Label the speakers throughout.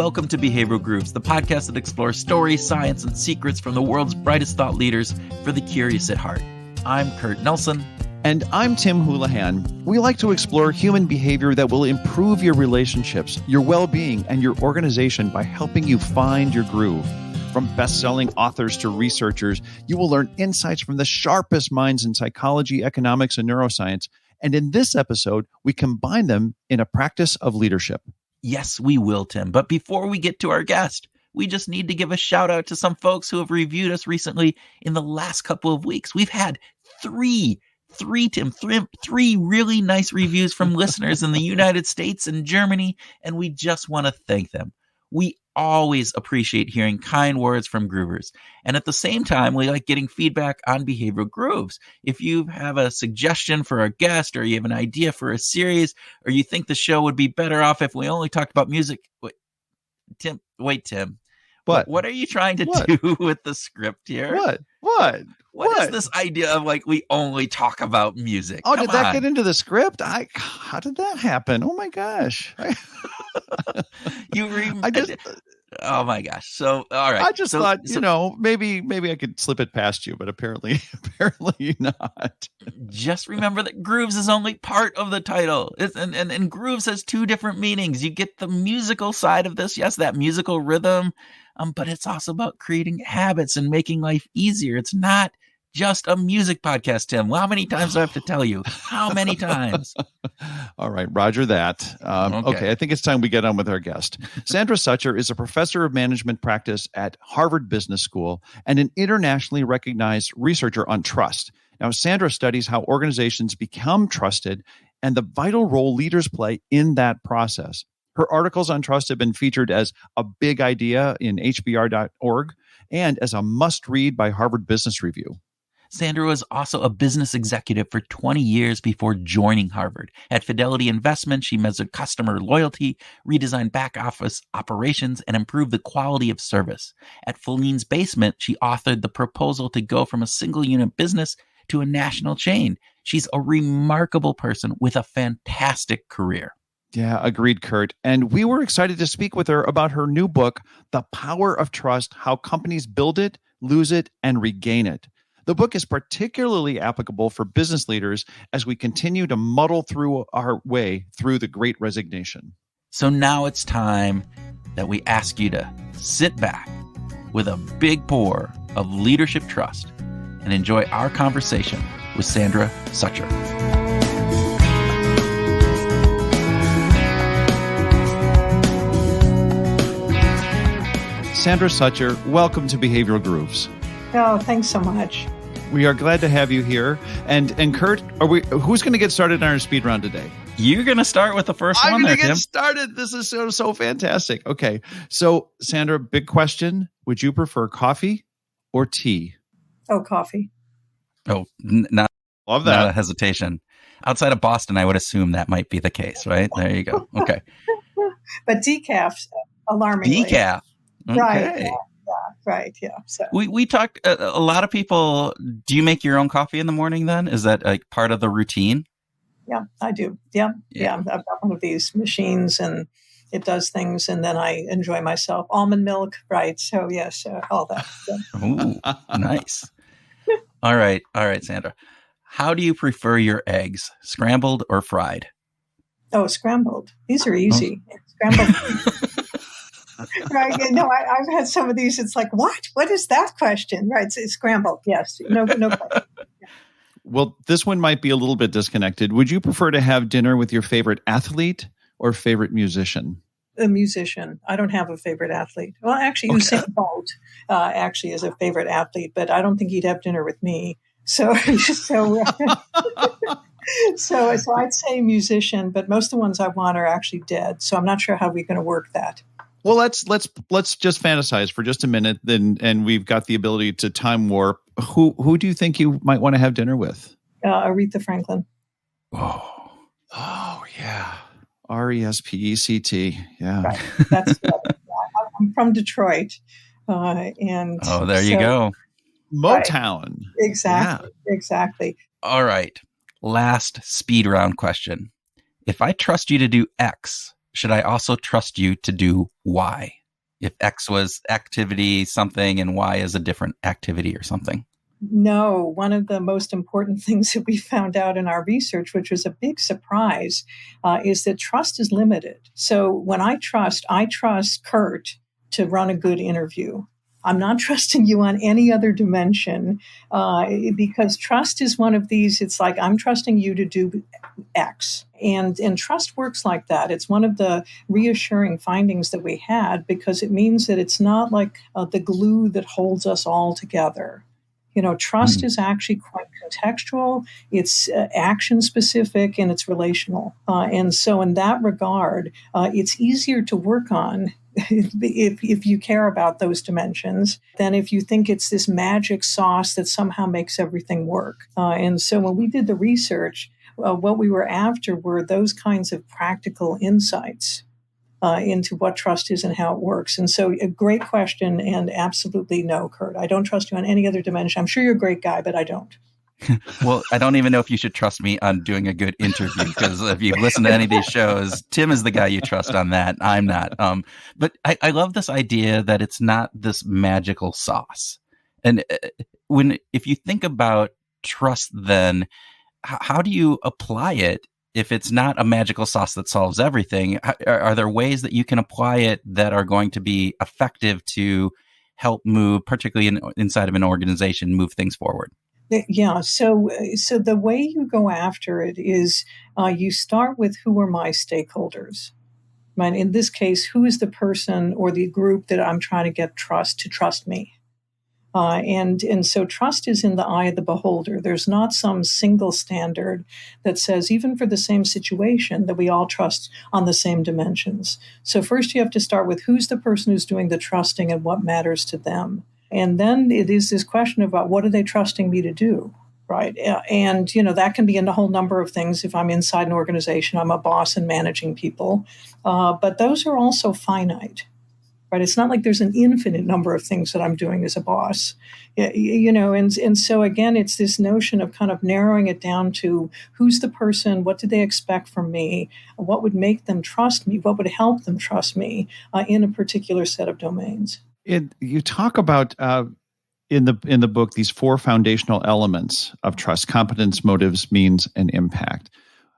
Speaker 1: Welcome to Behavioral Grooves, the podcast that explores stories, science, and secrets from the world's brightest thought leaders for the curious at heart. I'm Kurt Nelson.
Speaker 2: And I'm Tim Houlihan. We like to explore human behavior that will improve your relationships, your well-being, and your organization by helping you find your groove. From best-selling authors to researchers, you will learn insights from the sharpest minds in psychology, economics, and neuroscience. And in this episode, we combine them in a practice of leadership.
Speaker 1: Yes, we will, Tim. But before we get to our guest, we just need to give a shout out to some folks who have reviewed us recently in the last couple of weeks. We've had three really nice reviews from listeners in the United States and Germany, and we just want to thank them. We always appreciate hearing kind words from Groovers. And at the same time, we like getting feedback on Behavioral Grooves. If you have a suggestion for a guest, or you have an idea for a series, or you think the show would be better off if we only talked about music. Tim. What are you trying to do with the script here?
Speaker 2: What
Speaker 1: is this idea of like we only talk about music?
Speaker 2: Oh, did that get into the script? How did that happen? Oh my gosh.
Speaker 1: Oh my gosh. So, all right.
Speaker 2: I just thought, maybe I could slip it past you, but apparently not.
Speaker 1: Just remember that Grooves is only part of the title. And Grooves has two different meanings. You get the musical side of this. Yes, that musical rhythm. But it's also about creating habits and making life easier. It's not just a music podcast, Tim. Well, how many times do I have to tell you? How many times?
Speaker 2: All right, roger that. Okay, I think it's time we get on with our guest. Sandra Sucher is a professor of management practice at Harvard Business School and an internationally recognized researcher on trust. Now, Sandra studies how organizations become trusted and the vital role leaders play in that process. Her articles on trust have been featured as a big idea in HBR.org and as a must-read by Harvard Business Review.
Speaker 1: Sandra was also a business executive for 20 years before joining Harvard. At Fidelity Investment, she measured customer loyalty, redesigned back-office operations, and improved the quality of service. At Feline's Basement, she authored the proposal to go from a single-unit business to a national chain. She's a remarkable person with a fantastic career.
Speaker 2: Yeah, agreed, Kurt. And we were excited to speak with her about her new book, The Power of Trust: How Companies Build It, Lose It, and Regain It. The book is particularly applicable for business leaders as we continue to muddle through our way through the Great Resignation.
Speaker 1: So now it's time that we ask you to sit back with a big pour of leadership trust and enjoy our conversation with Sandra Sucher.
Speaker 2: Sandra Sucher, welcome to Behavioral Grooves.
Speaker 3: Oh, thanks so much.
Speaker 2: We are glad to have you here. And Kurt, who's going to get started on our speed round today?
Speaker 1: You're going to start with the first one.
Speaker 2: I'm going to get
Speaker 1: Tim.
Speaker 2: started. This is so fantastic. Okay. So, Sandra, big question. Would you prefer coffee or tea?
Speaker 3: Oh, coffee.
Speaker 1: Oh, not
Speaker 2: a
Speaker 1: hesitation. Outside of Boston, I would assume that might be the case, right? There you go. Okay.
Speaker 3: But decaf, alarmingly.
Speaker 1: Decaf. Okay.
Speaker 3: Right. Right. Yeah. So
Speaker 1: we talked a lot of people. Do you make your own coffee in the morning then? Is that like part of the routine?
Speaker 3: Yeah, I do. Yeah. I've got one of these machines and it does things and then I enjoy myself. Almond milk. Right. So yes, all that. Yeah.
Speaker 1: Ooh, nice. All right, Sandra. How do you prefer your eggs, scrambled or fried?
Speaker 3: Oh, scrambled. These are easy. Scrambled. Right. No, I've had some of these. It's like, what? What is that question? Right. It's scrambled. Yes. No question. Yeah.
Speaker 2: Well, this one might be a little bit disconnected. Would you prefer to have dinner with your favorite athlete or favorite musician?
Speaker 3: A musician. I don't have a favorite athlete. Well, actually, Usain Bolt actually is a favorite athlete, but I don't think he'd have dinner with me. So I'd say musician, but most of the ones I want are actually dead. So I'm not sure how we're going to work that.
Speaker 2: Well, let's just fantasize for just a minute, then, and we've got the ability to time warp. Who do you think you might want to have dinner with?
Speaker 3: Aretha Franklin.
Speaker 2: Oh yeah, RESPECT. Yeah,
Speaker 3: right. That's I'm from Detroit, and
Speaker 1: there you go.
Speaker 2: Motown.
Speaker 3: Right. Exactly. Yeah. Exactly.
Speaker 1: All right. Last speed round question. If I trust you to do X, should I also trust you to do Y? If X was activity something and Y is a different activity or something?
Speaker 3: No, one of the most important things that we found out in our research, which was a big surprise, is that trust is limited. So when I trust Kurt to run a good interview. I'm not trusting you on any other dimension because trust is one of these. It's like I'm trusting you to do X. And trust works like that. It's one of the reassuring findings that we had because it means that it's not like the glue that holds us all together. Trust is actually quite contextual, it's action specific, and it's relational. And so in that regard, it's easier to work on if you care about those dimensions than if you think it's this magic sauce that somehow makes everything work. And so when we did the research, what we were after were those kinds of practical insights into what trust is and how it works. And so a great question, and absolutely no, Kurt. I don't trust you on any other dimension. I'm sure you're a great guy, but I don't.
Speaker 1: Well, I don't even know if you should trust me on doing a good interview, because if you've listened to any of these shows, Tim is the guy you trust on that. I'm not. But I love this idea that it's not this magical sauce. And if you think about trust, then how do you apply it? If it's not a magical sauce that solves everything, are there ways that you can apply it that are going to be effective to help move, particularly inside of an organization, move things forward?
Speaker 3: Yeah. So the way you go after it is you start with who are my stakeholders. Right? In this case, who is the person or the group that I'm trying to get to trust me? And so trust is in the eye of the beholder. There's not some single standard that says, even for the same situation, that we all trust on the same dimensions. So first you have to start with who's the person who's doing the trusting and what matters to them. And then it is this question about what are they trusting me to do, right? And, that can be in a whole number of things. If I'm inside an organization, I'm a boss and managing people. But those are also finite. Right? It's not like there's an infinite number of things that I'm doing as a boss, and so again, it's this notion of kind of narrowing it down to who's the person, what do they expect from me, what would make them trust me, what would help them trust me in a particular set of domains.
Speaker 2: You talk about in the book these four foundational elements of trust: competence, motives, means, and impact.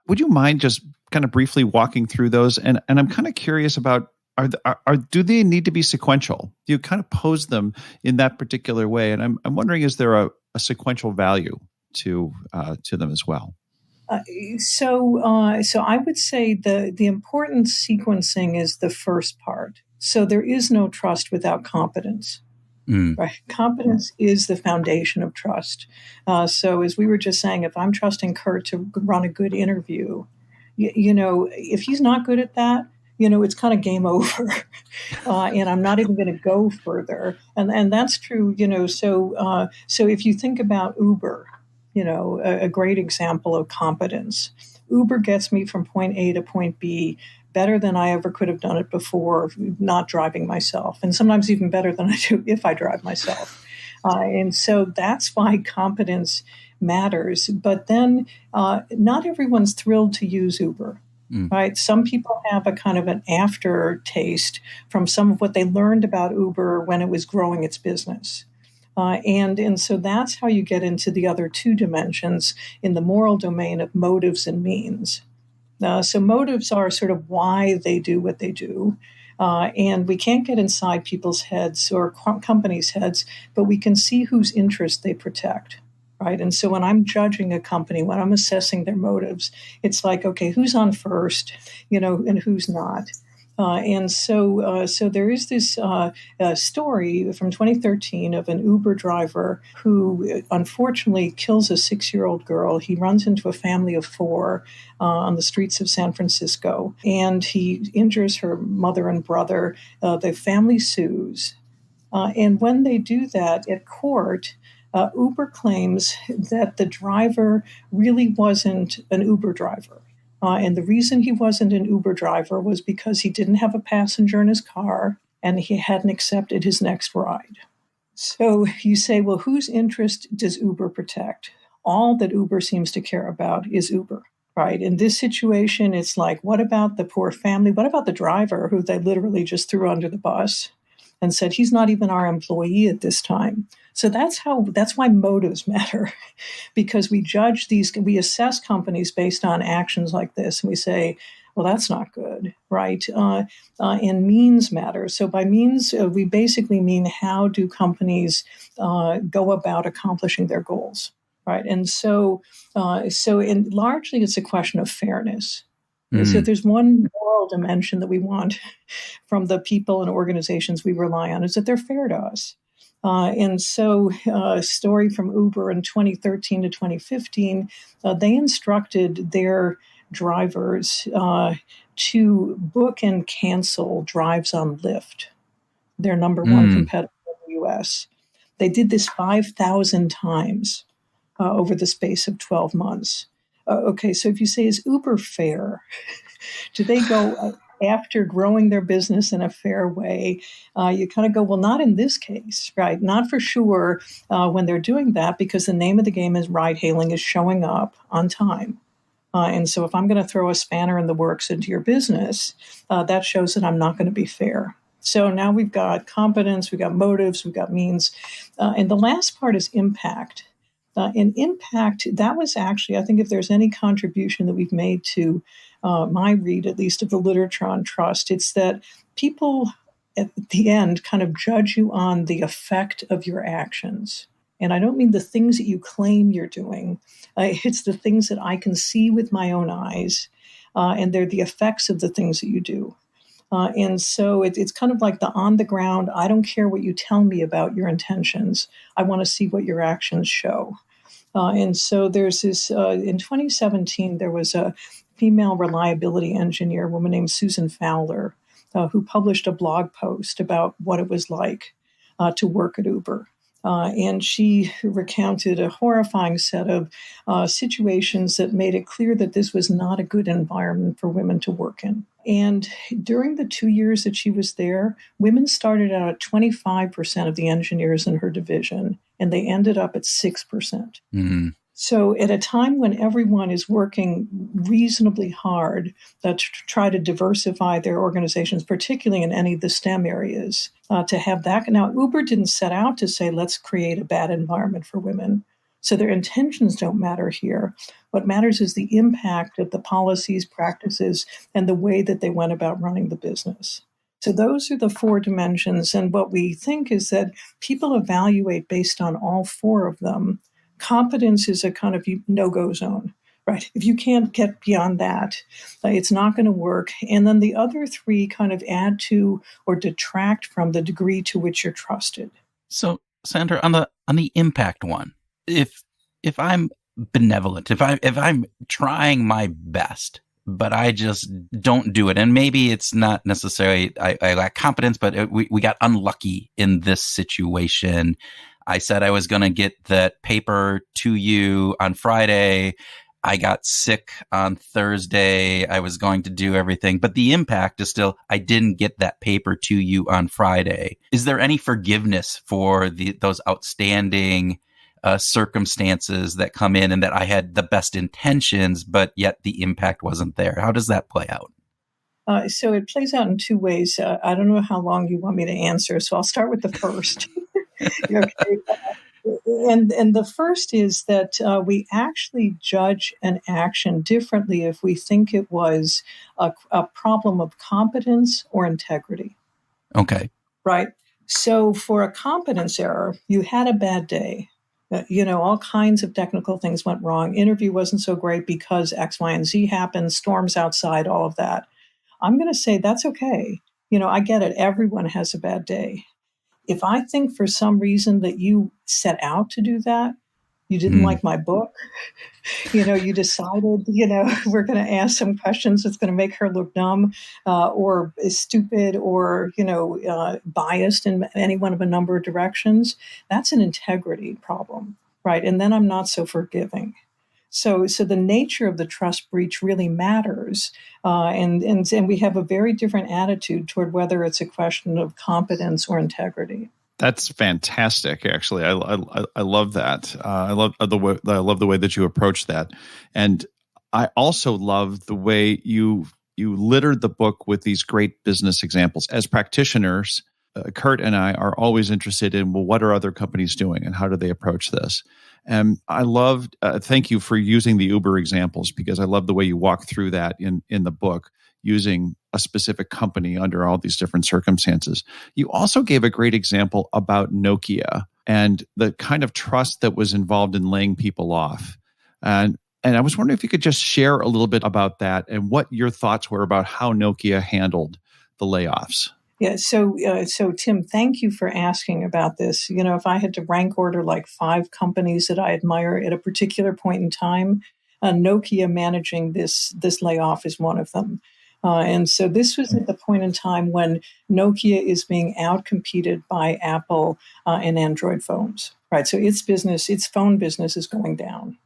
Speaker 2: Would you mind just kind of briefly walking through those? And I'm kind of curious about, do they need to be sequential? Do you kind of pose them in that particular way? And I'm wondering, is there a sequential value to them as well?
Speaker 3: So I would say the important sequencing is the first part. So there is no trust without competence. Right? Competence is the foundation of trust. So as we were just saying, if I'm trusting Kurt to run a good interview, if he's not good at that, it's kind of game over, and I'm not even going to go further. And that's true, so if you think about Uber, a great example of competence. Uber gets me from point A to point B better than I ever could have done it before, not driving myself, and sometimes even better than I do if I drive myself. And so that's why competence matters. But then not everyone's thrilled to use Uber. Right. Some people have a kind of an aftertaste from some of what they learned about Uber when it was growing its business. And so that's how you get into the other two dimensions in the moral domain of motives and means. So motives are sort of why they do what they do. And we can't get inside people's heads or companies' heads, but we can see whose interest they protect. Right. And so when I'm judging a company, when I'm assessing their motives, it's like, okay, who's on first, and who's not. And so there is this story from 2013 of an Uber driver who unfortunately kills a 6-year-old girl. He runs into a family of 4 on the streets of San Francisco, and he injures her mother and brother. The family sues. And when they do that at court, Uber claims that the driver really wasn't an Uber driver. And the reason he wasn't an Uber driver was because he didn't have a passenger in his car and he hadn't accepted his next ride. So you say, well, whose interest does Uber protect? All that Uber seems to care about is Uber. right? In this situation, it's like, what about the poor family? What about the driver who they literally just threw under the bus and said, he's not even our employee at this time? So that's why motives matter, because we assess companies based on actions like this. And we say, well, that's not good, right? And means matter. So by means, we basically mean, how do companies go about accomplishing their goals, right? And so largely it's a question of fairness. So if there's one moral dimension that we want from the people and organizations we rely on, is that they're fair to us. And so a story from Uber in 2013 to 2015, they instructed their drivers to book and cancel drives on Lyft, their number one competitor in the U.S. They did this 5,000 times over the space of 12 months. Okay, so if you say, is Uber fair? Do they go after growing their business in a fair way? You kind of go, well, not in this case, right? Not for sure when they're doing that, because the name of the game is ride-hailing is showing up on time. And so if I'm going to throw a spanner in the works into your business, that shows that I'm not going to be fair. So now we've got competence, we've got motives, we've got means. And the last part is impact. And impact, that was actually, I think if there's any contribution that we've made to my read, at least of the literature on trust, it's that people at the end kind of judge you on the effect of your actions. And I don't mean the things that you claim you're doing. It's the things that I can see with my own eyes, and they're the effects of the things that you do. And so it's kind of like the on the ground, I don't care what you tell me about your intentions. I want to see what your actions show. And so there's this, in 2017, there was a female reliability engineer, a woman named Susan Fowler, who published a blog post about what it was like to work at Uber. And she recounted a horrifying set of situations that made it clear that this was not a good environment for women to work in. And during the 2 years that she was there, women started out at 25% of the engineers in her division, and they ended up at 6%. Mm-hmm. So at a time when everyone is working reasonably hard to try to diversify their organizations, particularly in any of the STEM areas, to have that. Now, Uber didn't set out to say, let's create a bad environment for women. So their intentions don't matter here. What matters is the impact of the policies, practices, and the way that they went about running the business. So those are the four dimensions. And what we think is that people evaluate based on all four of them. Competence is a kind of no-go zone, right? If you can't get beyond that, it's not going to work. And then the other three kind of add to or detract from the degree to which you're trusted.
Speaker 1: So, Sandra, on the impact one, if I'm benevolent, if I'm trying my best, but I just don't do it, and maybe it's not necessarily I lack competence, but we got unlucky in this situation. I said I was going to get that paper to you on Friday. I got sick on Thursday. I was going to do everything, but the impact is still, I didn't get that paper to you on Friday. Is there any forgiveness for those outstanding circumstances that come in and that I had the best intentions, but yet the impact wasn't there? How does that play out?
Speaker 3: So it plays out in two ways. I don't know how long you want me to answer, so I'll start with the first. Okay. And the first is that we actually judge an action differently if we think it was a problem of competence or integrity.
Speaker 1: Okay.
Speaker 3: Right. So for a competence error, you had a bad day. All kinds of technical things went wrong. Interview wasn't so great because X, Y, and Z happened, storms outside, all of that. I'm going to say that's okay. I get it. Everyone has a bad day. If I think for some reason that you set out to do that, you didn't like my book, you decided, we're going to ask some questions that's going to make her look dumb or stupid or, biased in any one of a number of directions, that's an integrity problem, right? And then I'm not so forgiving. So the nature of the trust breach really matters. And we have a very different attitude toward whether it's a question of competence or integrity.
Speaker 2: That's fantastic. Actually, I love that. I love the way that you approach that. And I also love the way you littered the book with these great business examples. As practitioners, Kurt and I are always interested in, well, what are other companies doing and how do they approach this? And I loved, thank you for using the Uber examples, because I love the way you walk through that in the book, using a specific company under all these different circumstances. You also gave a great example about Nokia and the kind of trust that was involved in laying people off. And I was wondering if you could just share a little bit about that and what your thoughts were about how Nokia handled the layoffs.
Speaker 3: Yeah, so Tim, thank you for asking about this. If I had to rank order like 5 companies that I admire at a particular point in time, Nokia managing this layoff is one of them. And so this was at the point in time when Nokia is being outcompeted by Apple and Android phones, right? So its phone business is going down.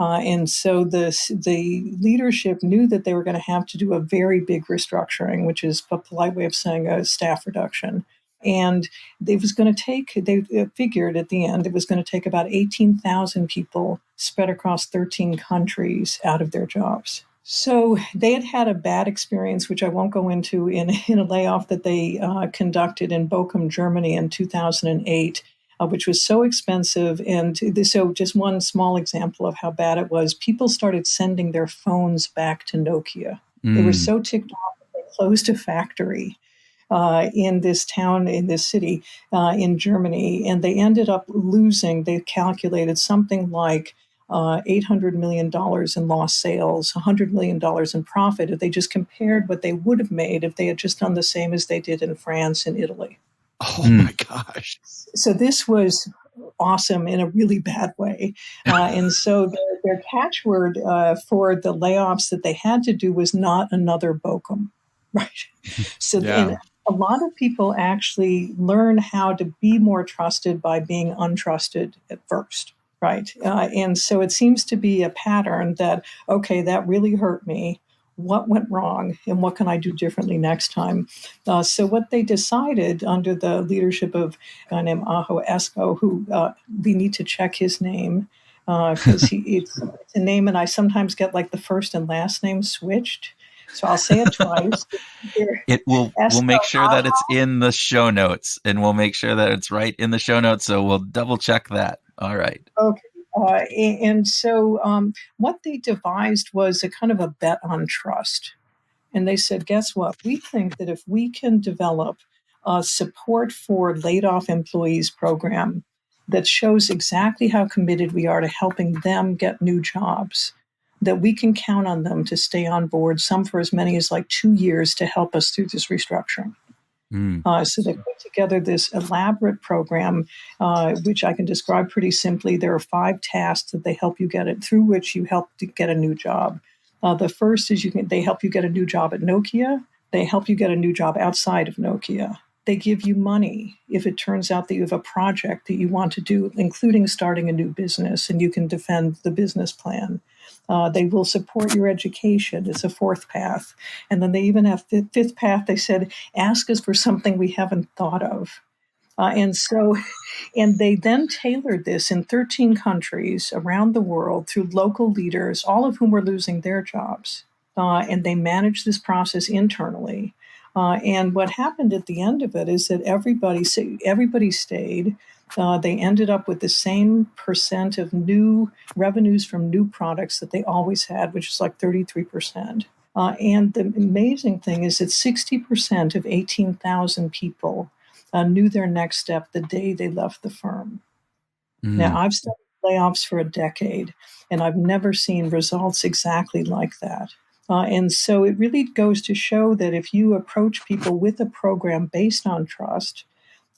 Speaker 3: And so the leadership knew that they were going to have to do a very big restructuring, which is a polite way of saying a staff reduction. And they figured at the end, it was going to take about 18,000 people spread across 13 countries out of their jobs. So they had a bad experience, which I won't go into, in a layoff that they conducted in Bochum, Germany in 2008. Which was so expensive. And so just one small example of how bad it was, people started sending their phones back to Nokia. They were so ticked off that they closed a factory in this town, in this city in Germany. And they ended up losing, they calculated something like $800 million in lost sales, $100 million in profit, if they just compared what they would have made if they had just done the same as they did in France and Italy.
Speaker 2: Oh my gosh.
Speaker 3: So this was awesome in a really bad way. And so their catchword for the layoffs that they had to do was not another Bochum, right? So and a lot of people actually learn how to be more trusted by being untrusted at first, right? And so it seems to be a pattern that, okay, that really hurt me. What went wrong and what can I do differently next time? So what they decided under the leadership of a guy named Aho Esco, who we need to check his name because it's a name and I sometimes get like the first and last name switched. So I'll say it twice.
Speaker 1: We'll make sure that it's in the show notes, and we'll make sure that it's right in the show notes. So we'll double check that. All right.
Speaker 3: Okay. And so what they devised was a kind of a bet on trust. And they said, guess what? We think that if we can develop a support for laid off employees program that shows exactly how committed we are to helping them get new jobs, that we can count on them to stay on board, some for as many as like 2 years to help us through this restructuring. So they put together this elaborate program, which I can describe pretty simply. There are 5 tasks that they help you get it through, which you help to get a new job. The first is they help you get a new job at Nokia. They help you get a new job outside of Nokia. They give you money if it turns out that you have a project that you want to do, including starting a new business, and you can defend the business plan. They will support your education. It's a 4th path. And then they even have 5th path. They said, ask us for something we haven't thought of. And they then tailored this in 13 countries around the world through local leaders, all of whom were losing their jobs. And they managed this process internally. And what happened at the end of it is that everybody stayed. They ended up with the same percent of new revenues from new products that they always had, which is like 33%. And the amazing thing is that 60% of 18,000 people knew their next step the day they left the firm. Now, I've studied layoffs for a decade, and I've never seen results exactly like that. And so it really goes to show that if you approach people with a program based on trust,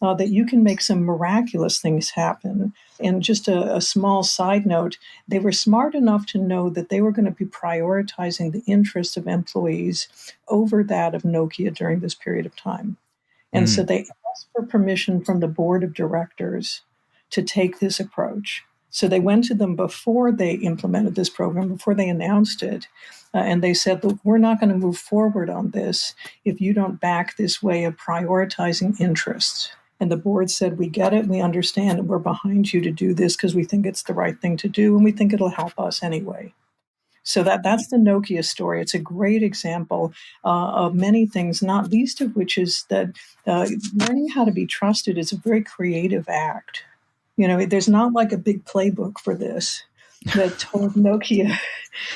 Speaker 3: that you can make some miraculous things happen. And just a small side note, they were smart enough to know that they were going to be prioritizing the interests of employees over that of Nokia during this period of time. And so they asked for permission from the board of directors to take this approach. So they went to them before they implemented this program, before they announced it, and they said, look, we're not going to move forward on this if you don't back this way of prioritizing interests. And the board said, we get it, we understand, and we're behind you to do this because we think it's the right thing to do, and we think it'll help us anyway. So that's the Nokia story. It's a great example of many things, not least of which is that learning how to be trusted is a very creative act. There's not like a big playbook for this that told Nokia,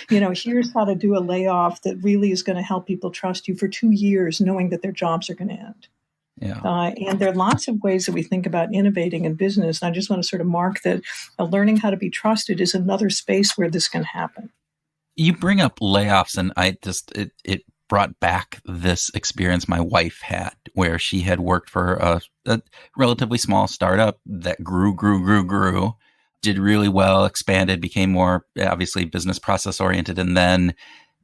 Speaker 3: here's how to do a layoff that really is going to help people trust you for 2 years, knowing that their jobs are going to end.
Speaker 1: Yeah.
Speaker 3: And there are lots of ways that we think about innovating in business. And I just want to sort of mark that learning how to be trusted is another space where this can happen.
Speaker 1: You bring up layoffs, and it brought back this experience my wife had, where she had worked for a relatively small startup that grew, did really well, expanded, became more obviously business process oriented, and then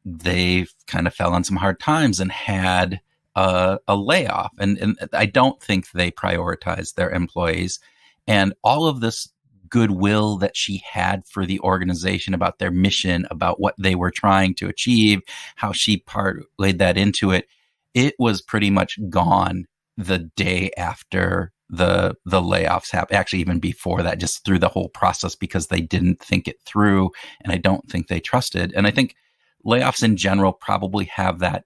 Speaker 1: they kind of fell on some hard times and had a layoff. And I don't think they prioritized their employees, and all of this goodwill that she had for the organization about their mission, about what they were trying to achieve, how she laid that into it. It was pretty much gone the day after the layoffs happened. Actually, even before that, just through the whole process, because they didn't think it through, and I don't think they trusted. And I think layoffs in general probably have that,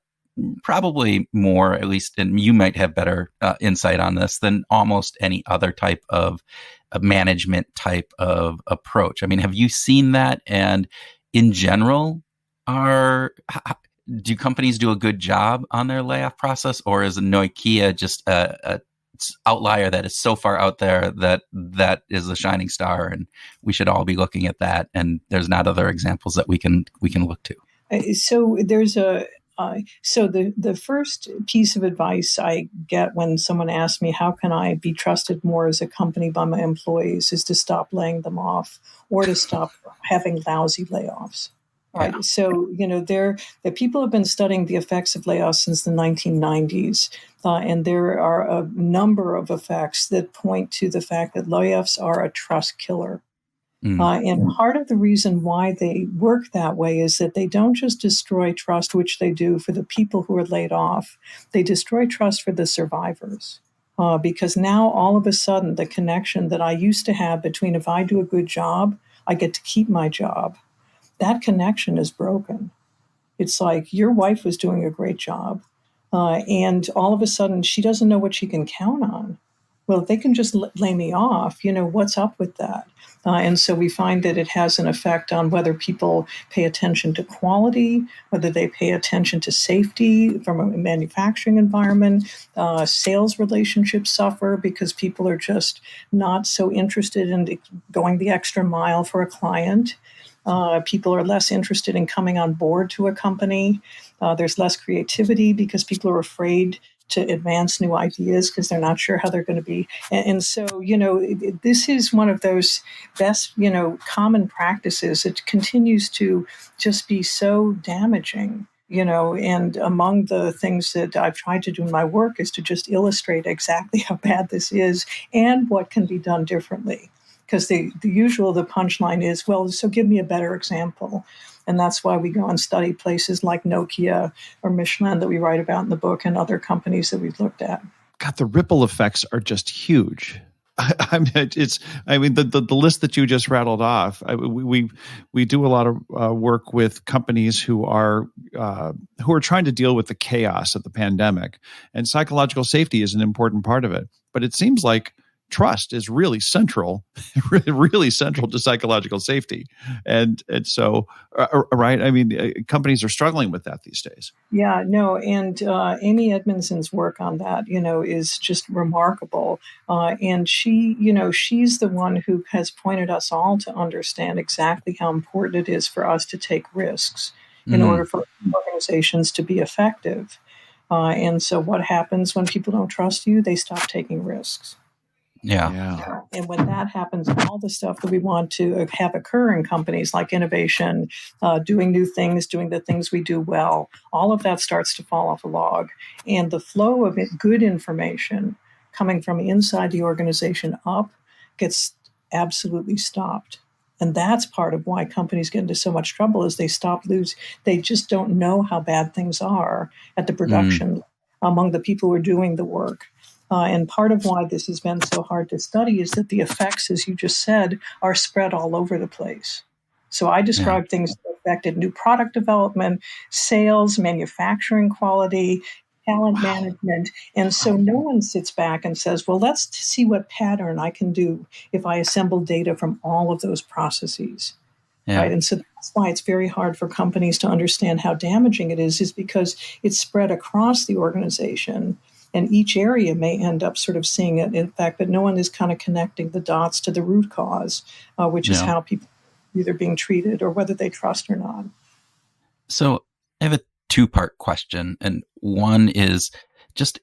Speaker 1: probably more, at least, and you might have better insight on this than almost any other type of management type of approach. I mean, have you seen that? And in general, do companies do a good job on their layoff process, or is Nokia just a outlier that is so far out there that is a shining star, and we should all be looking at that, and there's not other examples that we can look to?
Speaker 3: So there's the first piece of advice I get when someone asks me, how can I be trusted more as a company by my employees, is to stop laying them off or to stop having lousy layoffs. Right. Yeah. So, the people have been studying the effects of layoffs since the 1990s. And there are a number of effects that point to the fact that layoffs are a trust killer. And part of the reason why they work that way is that they don't just destroy trust, which they do for the people who are laid off. They destroy trust for the survivors. Because now all of a sudden the connection that I used to have between, if I do a good job, I get to keep my job, that connection is broken. It's like your wife was doing a great job, and all of a sudden she doesn't know what she can count on. Well, if they can just lay me off, what's up with that? And so we find that it has an effect on whether people pay attention to quality, whether they pay attention to safety from a manufacturing environment. Sales relationships suffer because people are just not so interested in going the extra mile for a client. People are less interested in coming on board to a company. There's less creativity because people are afraid to advance new ideas because they're not sure how they're going to be. And so, this is one of those best, common practices. It continues to just be so damaging, and among the things that I've tried to do in my work is to just illustrate exactly how bad this is and what can be done differently. Because the punchline is, well, so give me a better example. And that's why we go and study places like Nokia or Michelin that we write about in the book, and other companies that we've looked at.
Speaker 2: God, the ripple effects are just huge. The list that you just rattled off. We do a lot of work with companies who are trying to deal with the chaos of the pandemic, and psychological safety is an important part of it. But it seems like trust is really central to psychological safety. And so, right, I mean, companies are struggling with that these days.
Speaker 3: Yeah, no, and Amy Edmondson's work on that, is just remarkable. And she, she's the one who has pointed us all to understand exactly how important it is for us to take risks in order for organizations to be effective. And so what happens when people don't trust you? They stop taking risks.
Speaker 1: Yeah.
Speaker 3: And when that happens, all the stuff that we want to have occur in companies like innovation, doing new things, doing the things we do well, all of that starts to fall off a log. And the flow of good information coming from inside the organization up gets absolutely stopped. And that's part of why companies get into so much trouble, is they just don't know how bad things are at the production among the people who are doing the work. And part of why this has been so hard to study is that the effects, as you just said, are spread all over the place. So I describe things that affected new product development, sales, manufacturing quality, talent management. And so no one sits back and says, well, let's see what pattern I can do if I assemble data from all of those processes.
Speaker 1: Yeah.
Speaker 3: Right. And so that's why it's very hard for companies to understand how damaging it is because it's spread across the organization. And each area may end up sort of seeing it, in fact, but no one is kind of connecting the dots to the root cause, which is how people are either being treated or whether they trust or not.
Speaker 1: So I have a two-part question. And one is just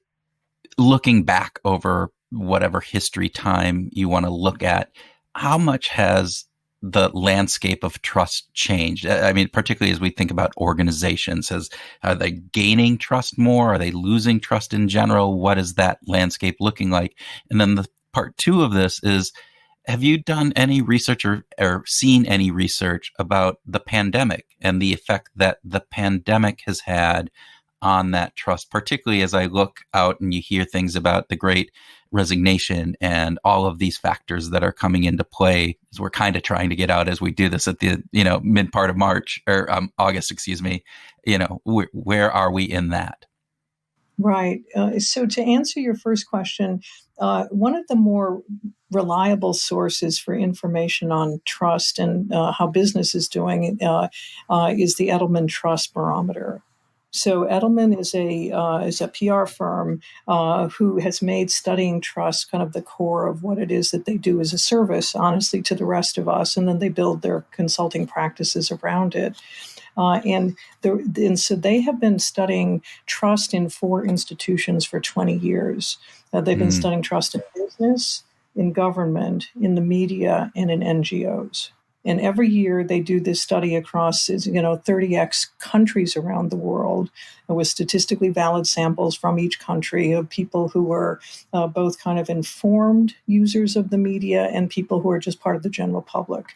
Speaker 1: looking back over whatever history time you want to look at, how much has the landscape of trust changed? I mean, particularly as we think about organizations, are they gaining trust more? Are they losing trust in general? What is that landscape looking like? And then the part two of this is, have you done any research or seen any research about the pandemic and the effect that the pandemic has had on that trust, particularly as I look out and you hear things about the Great Resignation and all of these factors that are coming into play as we're kind of trying to get out as we do this at the, mid part of March or August, where are we in that?
Speaker 3: Right. So to answer your first question, one of the more reliable sources for information on trust and how business is doing is the Edelman Trust Barometer. So Edelman is a PR firm who has made studying trust kind of the core of what it is that they do as a service, honestly, to the rest of us, and then they build their consulting practices around it. And so they have been studying trust in 4 institutions for 20 years. They've been studying trust in business, in government, in the media, and in NGOs. And every year they do this study across, 30x countries around the world with statistically valid samples from each country of people who were both kind of informed users of the media and people who are just part of the general public.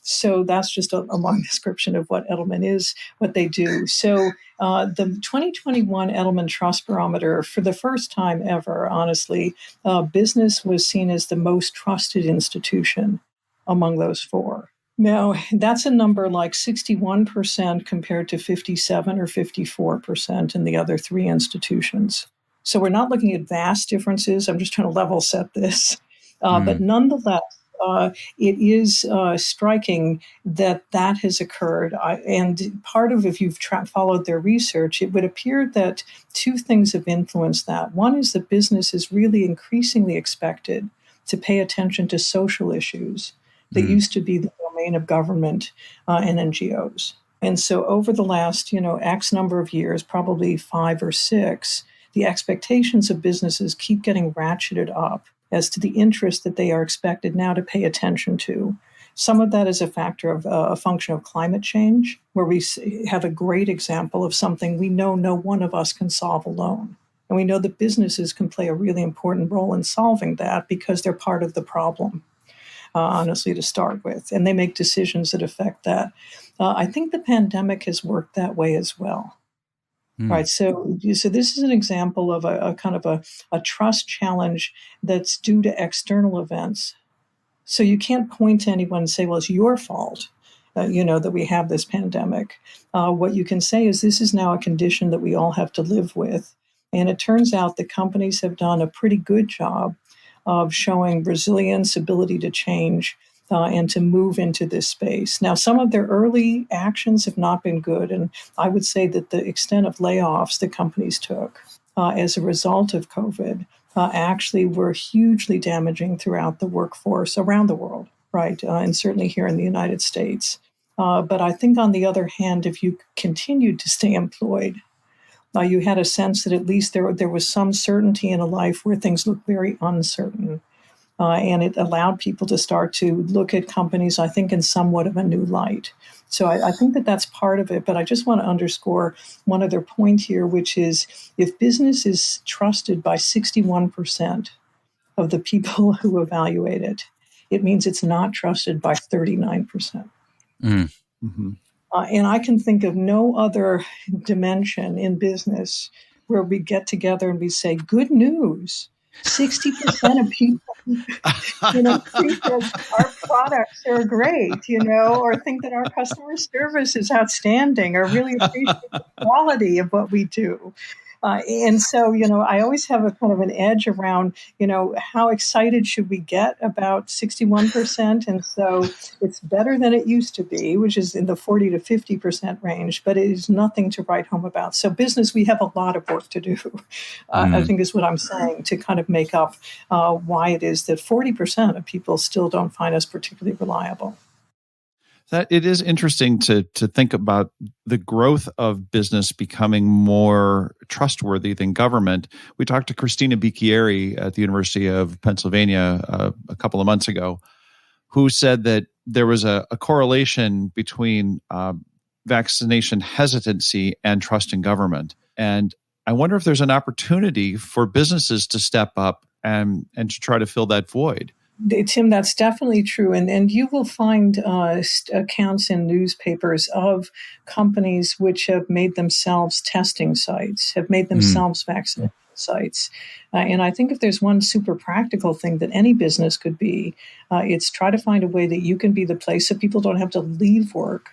Speaker 3: So that's just a long description of what Edelman is, what they do. So the 2021 Edelman Trust Barometer, for the first time ever, honestly, business was seen as the most trusted institution among those 4. Now, that's a number like 61% compared to 57 or 54% in the other 3 institutions. So we're not looking at vast differences. I'm just trying to level set this. But nonetheless, it is striking that has occurred. And part of, if you've followed their research, it would appear that 2 things have influenced that. One is that business is really increasingly expected to pay attention to social issues that used to be the domain of government and NGOs. And so over the last, X number of years, probably 5 or 6, the expectations of businesses keep getting ratcheted up as to the interest that they are expected now to pay attention to. Some of that is a function of climate change, where we have a great example of something we know no one of us can solve alone. And we know that businesses can play a really important role in solving that because they're part of the problem. Honestly, to start with, and they make decisions that affect that. I think the pandemic has worked that way as well. Right. So this is an example of a kind of a trust challenge that's due to external events. So you can't point to anyone and say, well, it's your fault, that we have this pandemic. What you can say is this is now a condition that we all have to live with. And it turns out that companies have done a pretty good job of showing resilience, ability to change, and to move into this space. Now, some of their early actions have not been good, and I would say that the extent of layoffs that companies took as a result of COVID actually were hugely damaging throughout the workforce around the world, right, and certainly here in the United States. But I think, on the other hand, if you continued to stay employed, you had a sense that at least there was some certainty in a life where things looked very uncertain. And it allowed people to start to look at companies, I think, in somewhat of a new light. So I think that that's part of it. But I just want to underscore one other point here, which is if business is trusted by 61% of the people who evaluate it, it means it's not trusted by 39%. Mm-hmm. And I can think of no other dimension in business where we get together and we say, good news. 60% of people, think that our products are great, or think that our customer service is outstanding, or really appreciate the quality of what we do. And so, I always have a kind of an edge around, how excited should we get about 61%? And so it's better than it used to be, which is in the 40 to 50% range, but it is nothing to write home about. So business, we have a lot of work to do, I think is what I'm saying, to kind of make up why it is that 40% of people still don't find us particularly reliable.
Speaker 2: That it is interesting to think about the growth of business becoming more trustworthy than government. We talked to Christina Bicchieri at the University of Pennsylvania a couple of months ago, who said that there was a correlation between vaccination hesitancy and trust in government. And I wonder if there's an opportunity for businesses to step up and to try to fill that void.
Speaker 3: Tim, that's definitely true. And you will find accounts in newspapers of companies which have made themselves testing sites, have made themselves vaccination sites. And I think if there's one super practical thing that any business could be, it's try to find a way that you can be the place so people don't have to leave work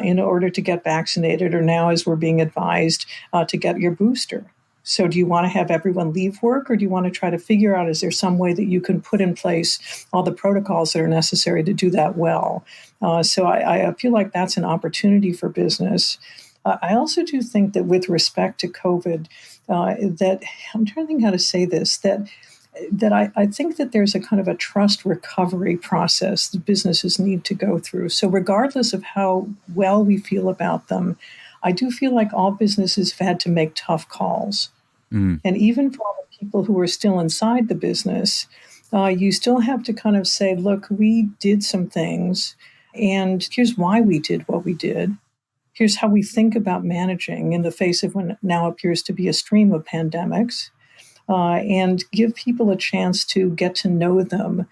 Speaker 3: in order to get vaccinated, or now as we're being advised to get your booster. So do you want to have everyone leave work, or do you want to try to figure out, is there some way that you can put in place all the protocols that are necessary to do that well? So I feel like that's an opportunity for business. I also do think that with respect to COVID, that I'm trying to think how to say this, that I think that there's a kind of a trust recovery process that businesses need to go through. So regardless of how well we feel about them, I do feel like all businesses have had to make tough calls. And even for all the people who are still inside the business, you still have to kind of say, look, we did some things, and here's why we did what we did. Here's how we think about managing in the face of what now appears to be a stream of pandemics, and give people a chance to get to know them.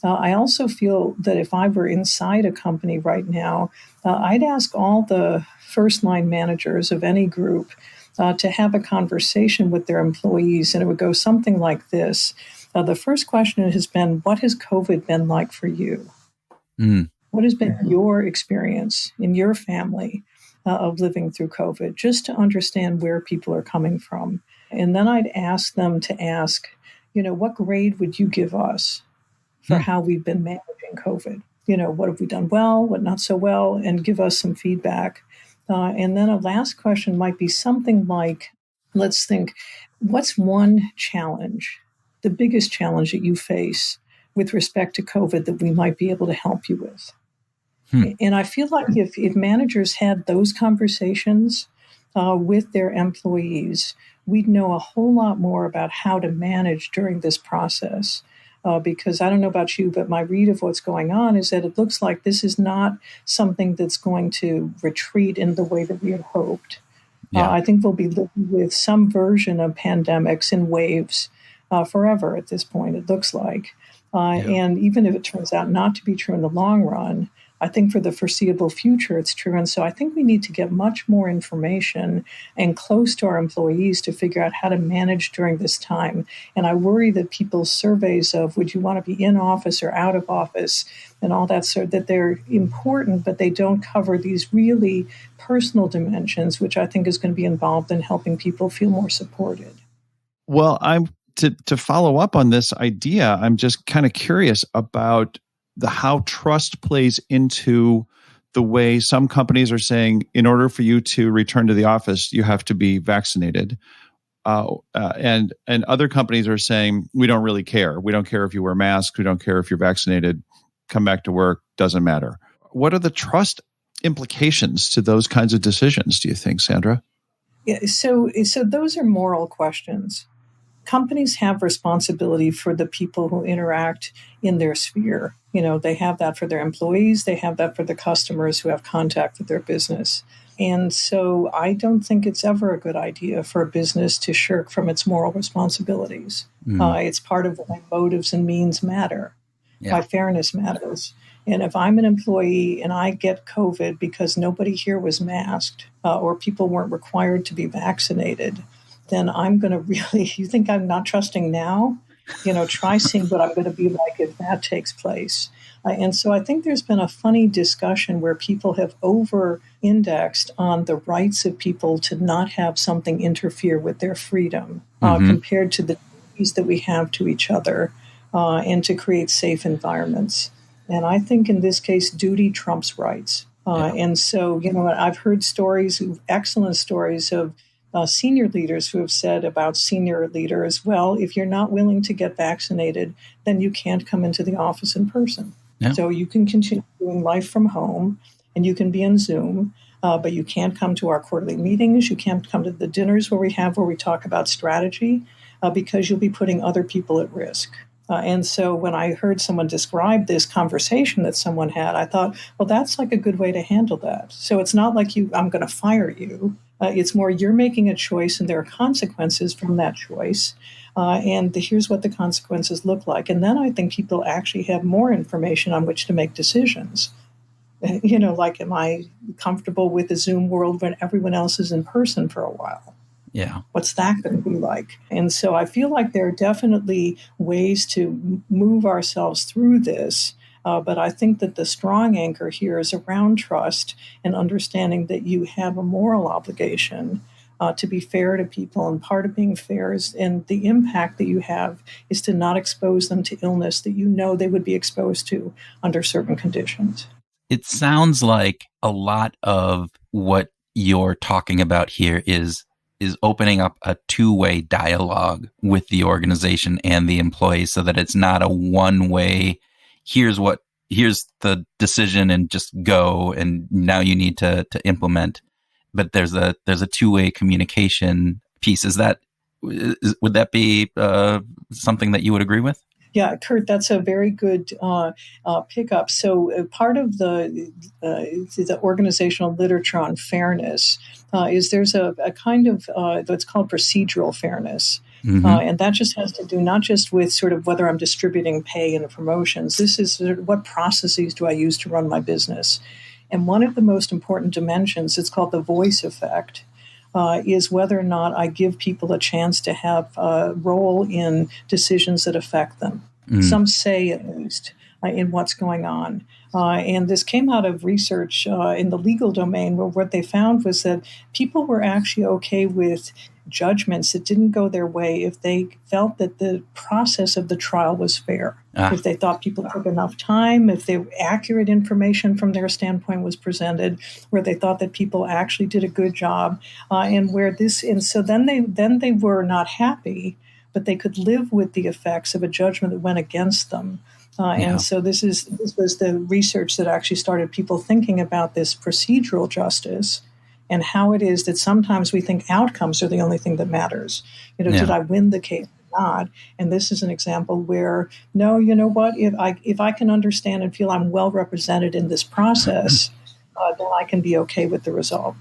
Speaker 3: I also feel that if I were inside a company right now, I'd ask all the first-line managers of any group to have a conversation with their employees, and it would go something like this. The first question has been, what has COVID been like for you? What has been your experience in your family of living through COVID, just to understand where people are coming from? And then I'd ask them to ask, what grade would you give us for how we've been managing COVID? What have we done well, what not so well, and give us some feedback. And then a last question might be something like, let's think, what's one challenge, the biggest challenge that you face with respect to COVID that we might be able to help you with? And I feel like if managers had those conversations with their employees, we'd know a whole lot more about how to manage during this process. Because I don't know about you, but my read of what's going on is that it looks like this is not something that's going to retreat in the way that we had hoped. I think we'll be living with some version of pandemics in waves forever at this point, it looks like. And even if it turns out not to be true in the long run, I think for the foreseeable future, it's true. And so I think we need to get much more information and close to our employees to figure out how to manage during this time. And I worry that people's surveys of would you want to be in office or out of office and all that sort, that they're important, but they don't cover these really personal dimensions, which I think is going to be involved in helping people feel more supported.
Speaker 2: Well, to follow up on this idea, I'm just kind of curious about how trust plays into the way some companies are saying, in order for you to return to the office, you have to be vaccinated. And other companies are saying, we don't really care. We don't care if you wear masks. We don't care if you're vaccinated. Come back to work. Doesn't matter. What are the trust implications to those kinds of decisions, do you think, Sandra?
Speaker 3: Yeah, so those are moral questions. Companies have responsibility for the people who interact in their sphere. They have that for their employees. They have that for the customers who have contact with their business. And so I don't think it's ever a good idea for a business to shirk from its moral responsibilities. It's part of why motives and means matter, why fairness matters. And if I'm an employee and I get COVID because nobody here was masked or people weren't required to be vaccinated, then I'm going to really, you think I'm not trusting now? Try seeing what I'm going to be like if that takes place. And so I think there's been a funny discussion where people have over-indexed on the rights of people to not have something interfere with their freedom compared to the duties that we have to each other and to create safe environments. And I think in this case, duty trumps rights. And so, I've heard stories, excellent stories of senior leaders who have said about senior leaders, well, if you're not willing to get vaccinated, then you can't come into the office in person. Yeah. So you can continue doing life from home and you can be on Zoom, but you can't come to our quarterly meetings. You can't come to the dinners where we talk about strategy because you'll be putting other people at risk. And so when I heard someone describe this conversation that someone had, I thought, well, that's like a good way to handle that. So it's not like I'm going to fire you. It's more you're making a choice and there are consequences from that choice. And here's what the consequences look like. And then I think people actually have more information on which to make decisions. Like, am I comfortable with the Zoom world when everyone else is in person for a while?
Speaker 1: Yeah.
Speaker 3: What's that going to be like? And so I feel like there are definitely ways to move ourselves through this. But I think that the strong anchor here is around trust and understanding that you have a moral obligation to be fair to people. And part of being fair is, and the impact that you have is to not expose them to illness that they would be exposed to under certain conditions.
Speaker 1: It sounds like a lot of what you're talking about here is opening up a two-way dialogue with the organization and the employees so that it's not a one-way, here's the decision and just go and now you need to implement. But there's a two-way communication piece. Would that be something that you would agree with?
Speaker 3: Yeah, Kurt, that's a very good pickup. So part of the organizational literature on fairness is there's a kind of what's called procedural fairness. Mm-hmm. And that just has to do not just with sort of whether I'm distributing pay and promotions. This is sort of what processes do I use to run my business. And one of the most important dimensions, it's called the voice effect, is whether or not I give people a chance to have a role in decisions that affect them. Some say, at least, in what's going on. And this came out of research in the legal domain, where what they found was that people were actually okay with judgments that didn't go their way if they felt that the process of the trial was fair. If they thought people took enough time, if the accurate information from their standpoint was presented, where they thought that people actually did a good job, and so then they were not happy, but they could live with the effects of a judgment that went against them. And so this was the research that actually started people thinking about this procedural justice and how it is that sometimes we think outcomes are the only thing that matters. Did I win the case or not? And this is an example where, no, you know what? If I can understand and feel I'm well represented in this process, then I can be okay with the result.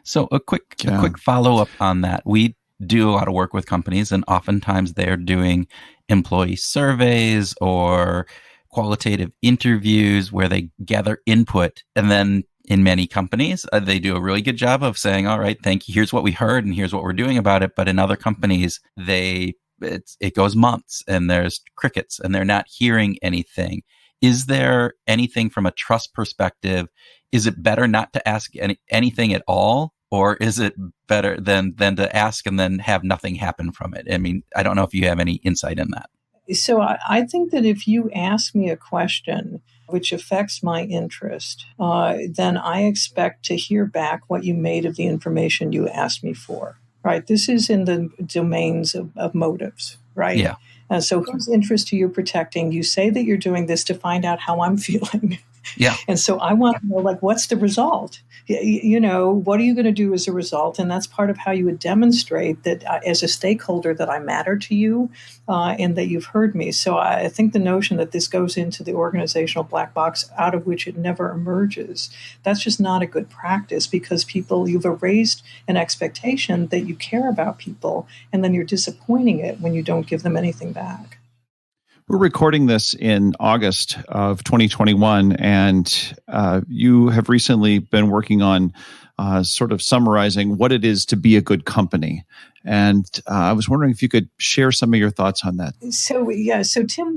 Speaker 1: So a quick follow-up on that. We do a lot of work with companies, and oftentimes they're doing employee surveys or qualitative interviews where they gather input. And then in many companies, they do a really good job of saying, all right, thank you. Here's what we heard and here's what we're doing about it. But in other companies, it goes months and there's crickets and they're not hearing anything. Is there anything from a trust perspective? Is it better not to ask anything at all? Or is it better than to ask and then have nothing happen from it? I mean, I don't know if you have any insight in that.
Speaker 3: So I think that if you ask me a question which affects my interest, then I expect to hear back what you made of the information you asked me for, right? This is in the domains of motives, right?
Speaker 1: Yeah.
Speaker 3: So whose interest are you protecting? You say that you're doing this to find out how I'm feeling.
Speaker 1: Yeah.
Speaker 3: And so I want to know, what's the result? What are you going to do as a result? And that's part of how you would demonstrate that as a stakeholder that I matter to you and that you've heard me. So I think the notion that this goes into the organizational black box out of which it never emerges, that's just not a good practice, because you've erased an expectation that you care about people, and then you're disappointing it when you don't give them anything back.
Speaker 2: We're recording this in August of 2021, and you have recently been working on sort of summarizing what it is to be a good company. And I was wondering if you could share some of your thoughts on that.
Speaker 3: So Tim,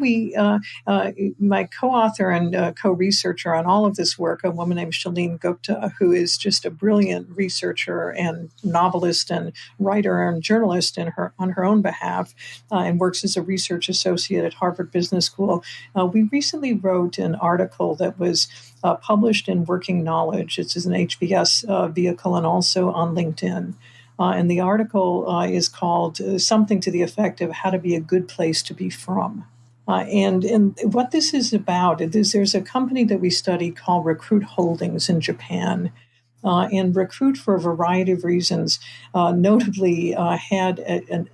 Speaker 3: my co-author and co-researcher on all of this work, a woman named Shalene Gupta, who is just a brilliant researcher and novelist and writer and journalist on her own behalf, and works as a research associate at Harvard Business School. We recently wrote an article that was published in Working Knowledge. It's an HBS vehicle and also on LinkedIn. And the article is called something to the effect of how to be a good place to be from. And what this is about is there's a company that we study called Recruit Holdings in Japan. And Recruit, for a variety of reasons, notably had an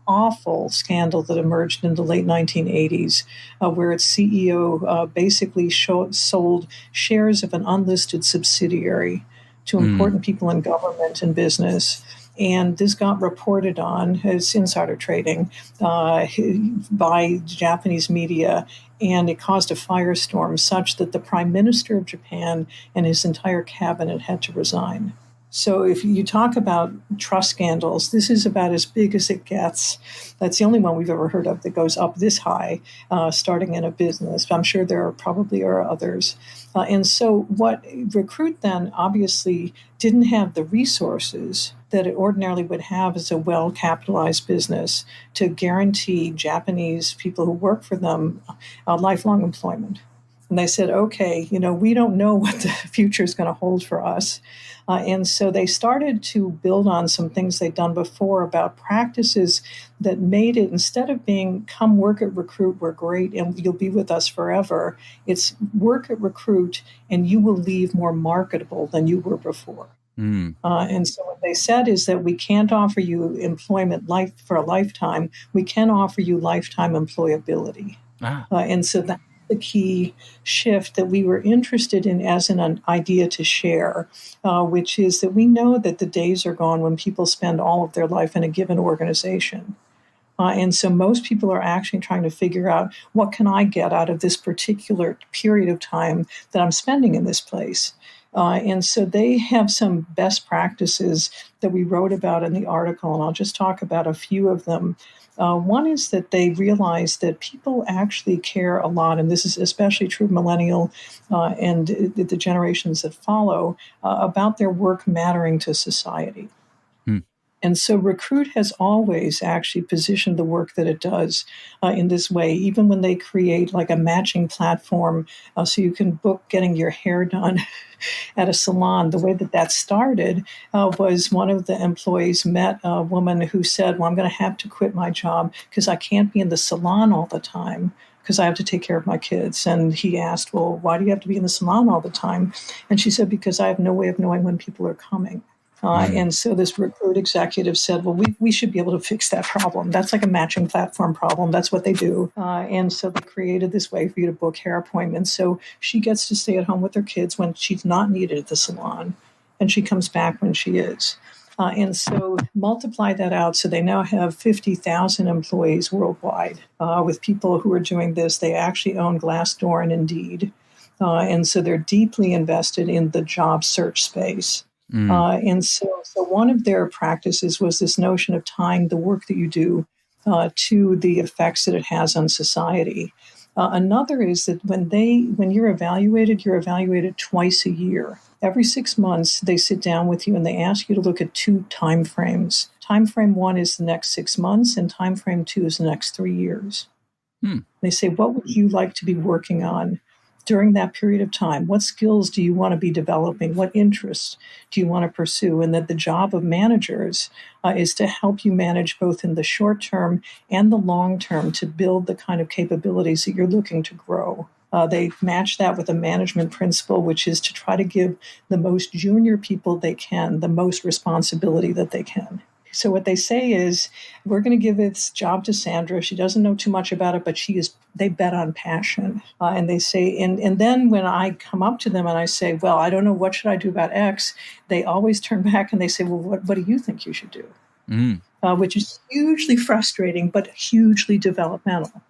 Speaker 3: awful scandal that emerged in the late 1980s, where its CEO basically sold shares of an unlisted subsidiary to important people in government and business. And this got reported on as insider trading by Japanese media, and it caused a firestorm such that the Prime Minister of Japan and his entire cabinet had to resign. So if you talk about trust scandals, this is about as big as it gets. That's the only one we've ever heard of that goes up this high, starting in a business. I'm sure there probably are others. And so what Recruit then obviously didn't have the resources that it ordinarily would have as a well-capitalized business to guarantee Japanese people who work for them lifelong employment. And they said, okay, we don't know what the future is going to hold for us. And so they started to build on some things they'd done before about practices that made it, instead of being, come work at Recruit, we're great, and you'll be with us forever, it's work at Recruit and you will leave more marketable than you were before. And so what they said is that we can't offer you employment for a lifetime. We can offer you lifetime employability. And so that's the key shift that we were interested in as an idea to share, which is that we know that the days are gone when people spend all of their life in a given organization. And so most people are actually trying to figure out, what can I get out of this particular period of time that I'm spending in this place? And so they have some best practices that we wrote about in the article, and I'll just talk about a few of them. One is that they realized that people actually care a lot, and this is especially true of millennial and the generations that follow, about their work mattering to society. And so Recruit has always actually positioned the work that it does in this way, even when they create like a matching platform so you can book getting your hair done at a salon. The way that started was one of the employees met a woman who said, well, I'm going to have to quit my job because I can't be in the salon all the time because I have to take care of my kids. And he asked, well, why do you have to be in the salon all the time? And she said, because I have no way of knowing when people are coming. And so this Recruit executive said, well, we should be able to fix that problem. That's like a matching platform problem. That's what they do. And so they created this way for you to book hair appointments. So she gets to stay at home with her kids when she's not needed at the salon, and she comes back when she is. And so multiply that out. So they now have 50,000 employees worldwide with people who are doing this. They actually own Glassdoor and Indeed. And so they're deeply invested in the job search space. And so one of their practices was this notion of tying the work that you do to the effects that it has on society. Another is that when you're evaluated twice a year. Every 6 months, they sit down with you and they ask you to look at 2 time frames. Time frame 1 is the next 6 months, and time frame 2 is the next 3 years. They say, what would you like to be working on during that period of time? What skills do you want to be developing? What interests do you want to pursue? And that the job of managers is to help you manage both in the short term and the long term to build the kind of capabilities that you're looking to grow. They match that with a management principle, which is to try to give the most junior people they can the most responsibility that they can. So what they say is, we're going to give this job to Sandra. She doesn't know too much about it, but they bet on passion. And they say, and then when I come up to them and I say, well, I don't know, what should I do about X? They always turn back and they say, well, what do you think you should do? Which is hugely frustrating, but hugely developmental.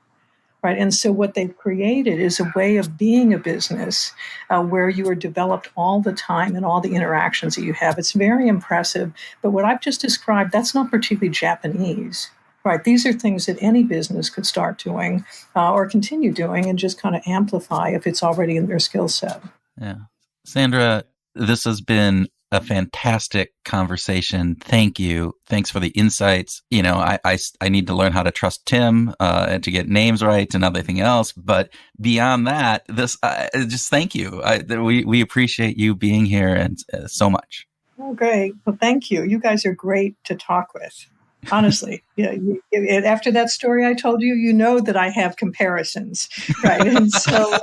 Speaker 3: Right. And so what they've created is a way of being a business where you are developed all the time and all the interactions that you have. It's very impressive. But what I've just described, that's not particularly Japanese. Right. These are things that any business could start doing or continue doing and just kind of amplify if it's already in their skill set.
Speaker 1: Yeah. Sandra, this has been a fantastic conversation. Thank you. Thanks for the insights. I need to learn how to trust Tim and to get names right and everything else. But beyond that, just thank you. We appreciate you being here and so much.
Speaker 3: Oh, great. Well, thank you. You guys are great to talk with. Honestly, after that story I told you, you know that I have comparisons, right? And so,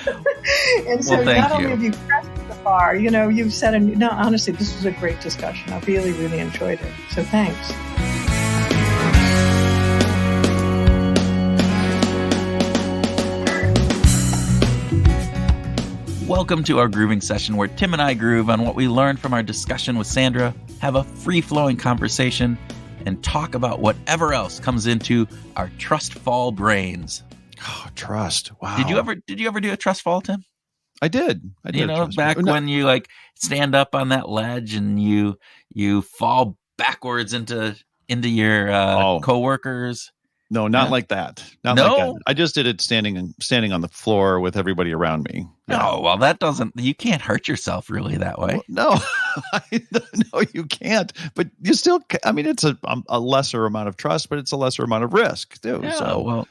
Speaker 3: not only have you pressed the bar, you've said, honestly, this was a great discussion. I really, really enjoyed it. So thanks.
Speaker 1: Welcome to our grooving session where Tim and I groove on what we learned from our discussion with Sandra, have a free-flowing conversation, and talk about whatever else comes into our trust fall brains.
Speaker 2: Oh, trust. Wow.
Speaker 1: Did you ever do a trust fall, Tim?
Speaker 2: I did.
Speaker 1: Back when you stand up on that ledge and you fall backwards into your coworkers.
Speaker 2: No, not like that. Not like that. I just did it standing on the floor with everybody around me.
Speaker 1: Yeah. No, well, you can't hurt yourself really that way.
Speaker 2: Well, no, you can't. But you still, it's a lesser amount of trust, but it's a lesser amount of risk too.
Speaker 1: Yeah,
Speaker 2: so,
Speaker 1: well,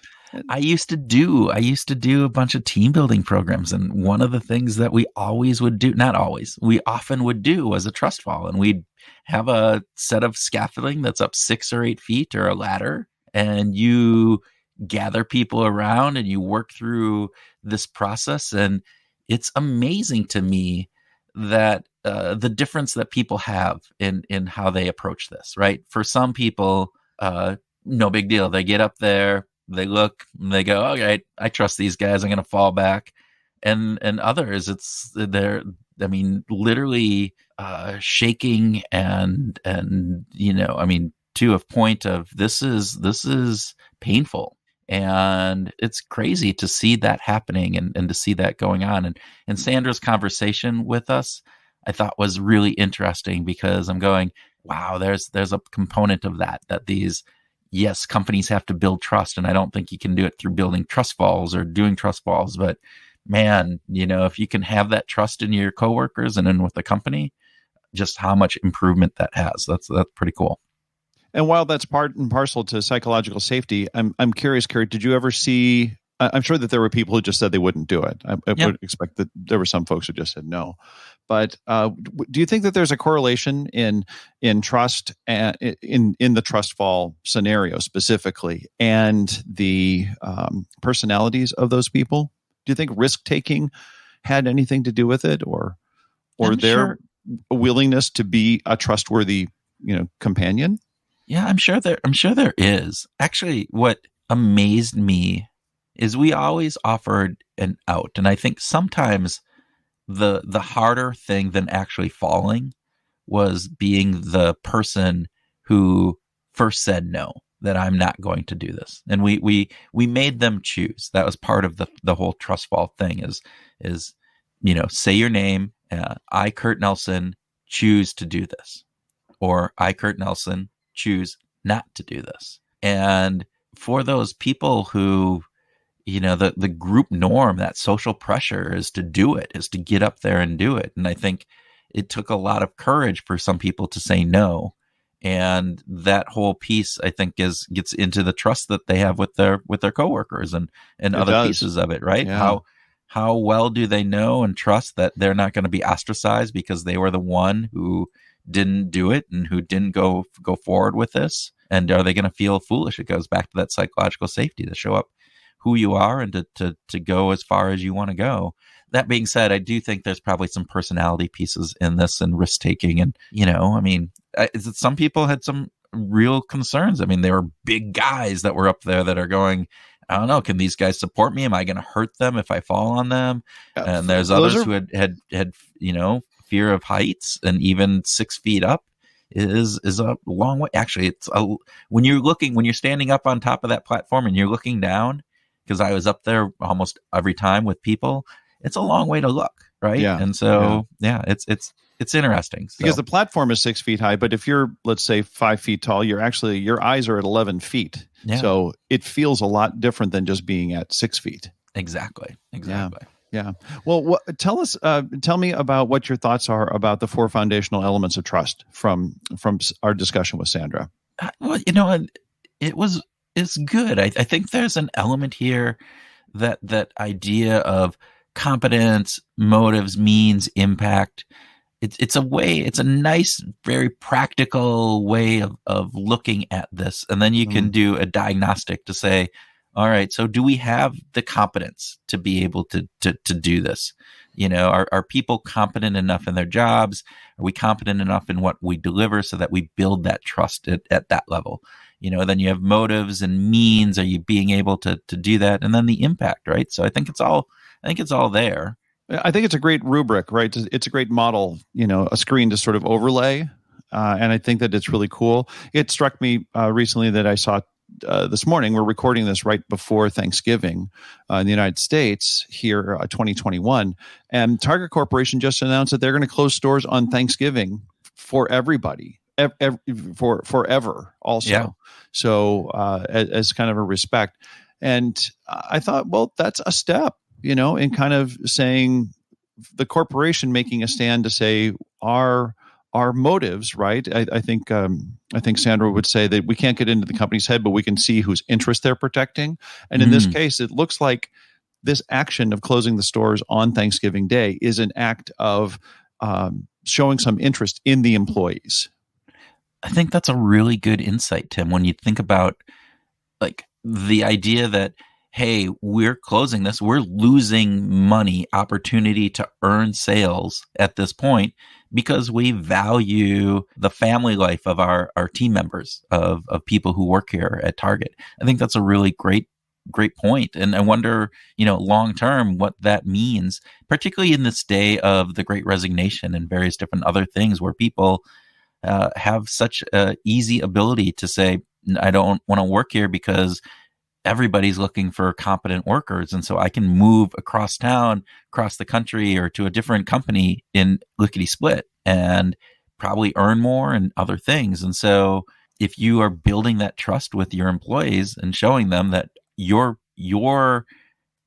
Speaker 1: I used to do a bunch of team building programs. And one of the things that we always would do, not always, we often would do was a trust fall. And we'd have a set of scaffolding that's up 6 or 8 feet or a ladder. And you gather people around and you work through this process. And it's amazing to me that the difference that people have in how they approach this, right? For some people, no big deal. They get up there, they look, and they go, okay, I trust these guys. I'm going to fall back. And others, they're literally shaking and to a point of this is painful. And it's crazy to see that happening and to see that going on. And Sandra's conversation with us, I thought was really interesting because I'm going, wow, there's a component of that these, yes, companies have to build trust. And I don't think you can do it through building trust falls or doing trust falls. But man, if you can have that trust in your coworkers and in with the company, just how much improvement that has. That's pretty cool.
Speaker 2: And while that's part and parcel to psychological safety, I'm curious, Carrie, did you ever see, I'm sure that there were people who just said they wouldn't do it. I would expect that there were some folks who just said no. But do you think that there's a correlation in trust and in the trust fall scenario specifically and the personalities of those people? Do you think risk taking had anything to do with it, or their willingness to be a trustworthy, companion?
Speaker 1: Yeah, I'm sure there is. Actually, what amazed me is we always offered an out. And I think sometimes the harder thing than actually falling was being the person who first said no, that I'm not going to do this. And we made them choose. That was part of the whole trust fall thing is say your name. I, Kurt Nelson, choose to do this. Or I, Kurt Nelson, choose not to do this. And for those people who, the group norm, that social pressure is to do it, is to get up there and do it. And I think it took a lot of courage for some people to say no. And that whole piece, I think, gets into the trust that they have with their coworkers and other pieces of it, right?
Speaker 2: Yeah.
Speaker 1: How well do they know and trust that they're not going to be ostracized because they were the one who didn't do it and who didn't go forward with this? And are they going to feel foolish? It goes back to that psychological safety to show up who you are and to go as far as you want to go. That being said, I do think there's probably some personality pieces in this and risk taking. And, some people had some real concerns. They were big guys that were up there that are going, I don't know, can these guys support me? Am I going to hurt them if I fall on them? And there's others who had fear of heights and even 6 feet up. is a long way. Actually, when you're standing up on top of that platform and you're looking down, because I was up there almost every time with people, it's a long way to look, right?
Speaker 2: Yeah.
Speaker 1: And so, it's interesting.
Speaker 2: Because the platform is 6 feet high, but if you're, let's say, 5 feet tall, your eyes are at 11 feet.
Speaker 1: Yeah.
Speaker 2: So it feels a lot different than just being at 6 feet.
Speaker 1: Exactly.
Speaker 2: Yeah. Well, tell me about what your thoughts are about the 4 foundational elements of trust from our discussion with Sandra.
Speaker 1: Well, it's good. I think there's an element here that idea of competence, motives, means, impact. It's a nice, very practical way of looking at this. And then you can do a diagnostic to say, all right, so do we have the competence to be able to do this? Are people competent enough in their jobs? Are we competent enough in what we deliver so that we build that trust at that level? Then you have motives and means. Are you being able to do that? And then the impact, right? So I think it's all there.
Speaker 2: I think it's a great rubric, right? It's a great model, a screen to sort of overlay. And I think that it's really cool. It struck me recently that I saw this morning, we're recording this right before Thanksgiving in the United States here, 2021. And Target Corporation just announced that they're going to close stores on Thanksgiving for everybody, for forever also. Yeah. So as kind of a respect. And I thought, well, that's a step, in kind of saying the corporation making a stand to say our motives, right? I think Sandra would say that we can't get into the company's head, but we can see whose interest they're protecting. And in this case, it looks like this action of closing the stores on Thanksgiving Day is an act of showing some interest in the employees.
Speaker 1: I think that's a really good insight, Tim, when you think about like the idea that, hey, we're closing this, we're losing money, opportunity to earn sales at this point because we value the family life of our team members, of people who work here at Target. I think that's a really great point. And I wonder, long term, what that means, particularly in this day of the Great Resignation and various different other things where people have such an easy ability to say, I don't want to work here because everybody's looking for competent workers. And so I can move across town, across the country, or to a different company in lickety split and probably earn more and other things. And so if you are building that trust with your employees and showing them that your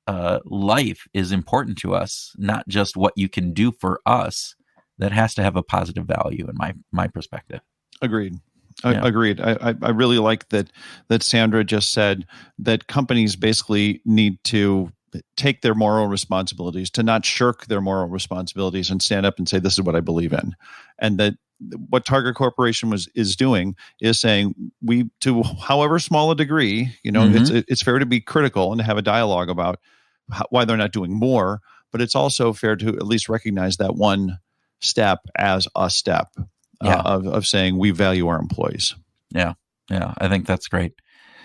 Speaker 1: life is important to us, not just what you can do for us, that has to have a positive value in my perspective.
Speaker 2: Agreed. Agreed. I really like that Sandra just said that companies basically need to take their moral responsibilities, to not shirk their moral responsibilities and stand up and say, this is what I believe in. And that what Target Corporation is doing is saying, we, to however small a degree, it's fair to be critical and to have a dialogue about why they're not doing more, but it's also fair to at least recognize that one step as a step. Of saying we value our employees. Yeah.
Speaker 1: I think that's great.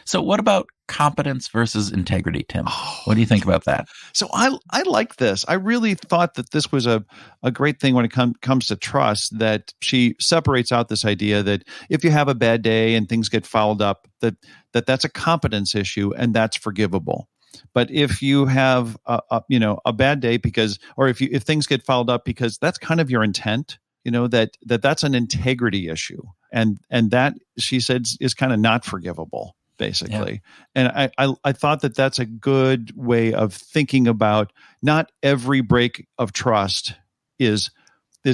Speaker 1: So what about competence versus integrity, Tim? What do you think about that?
Speaker 2: So I like this. I really thought that this was a great thing when it comes to trust, that she separates out this idea that if you have a bad day and things get fouled up, that's a competence issue and that's forgivable. But if you have a bad day if things get fouled up because that's kind of your intent, that's an integrity issue. And that, she said, is kind of not forgivable, basically. Yeah. And I thought that that's a good way of thinking about not every break of trust is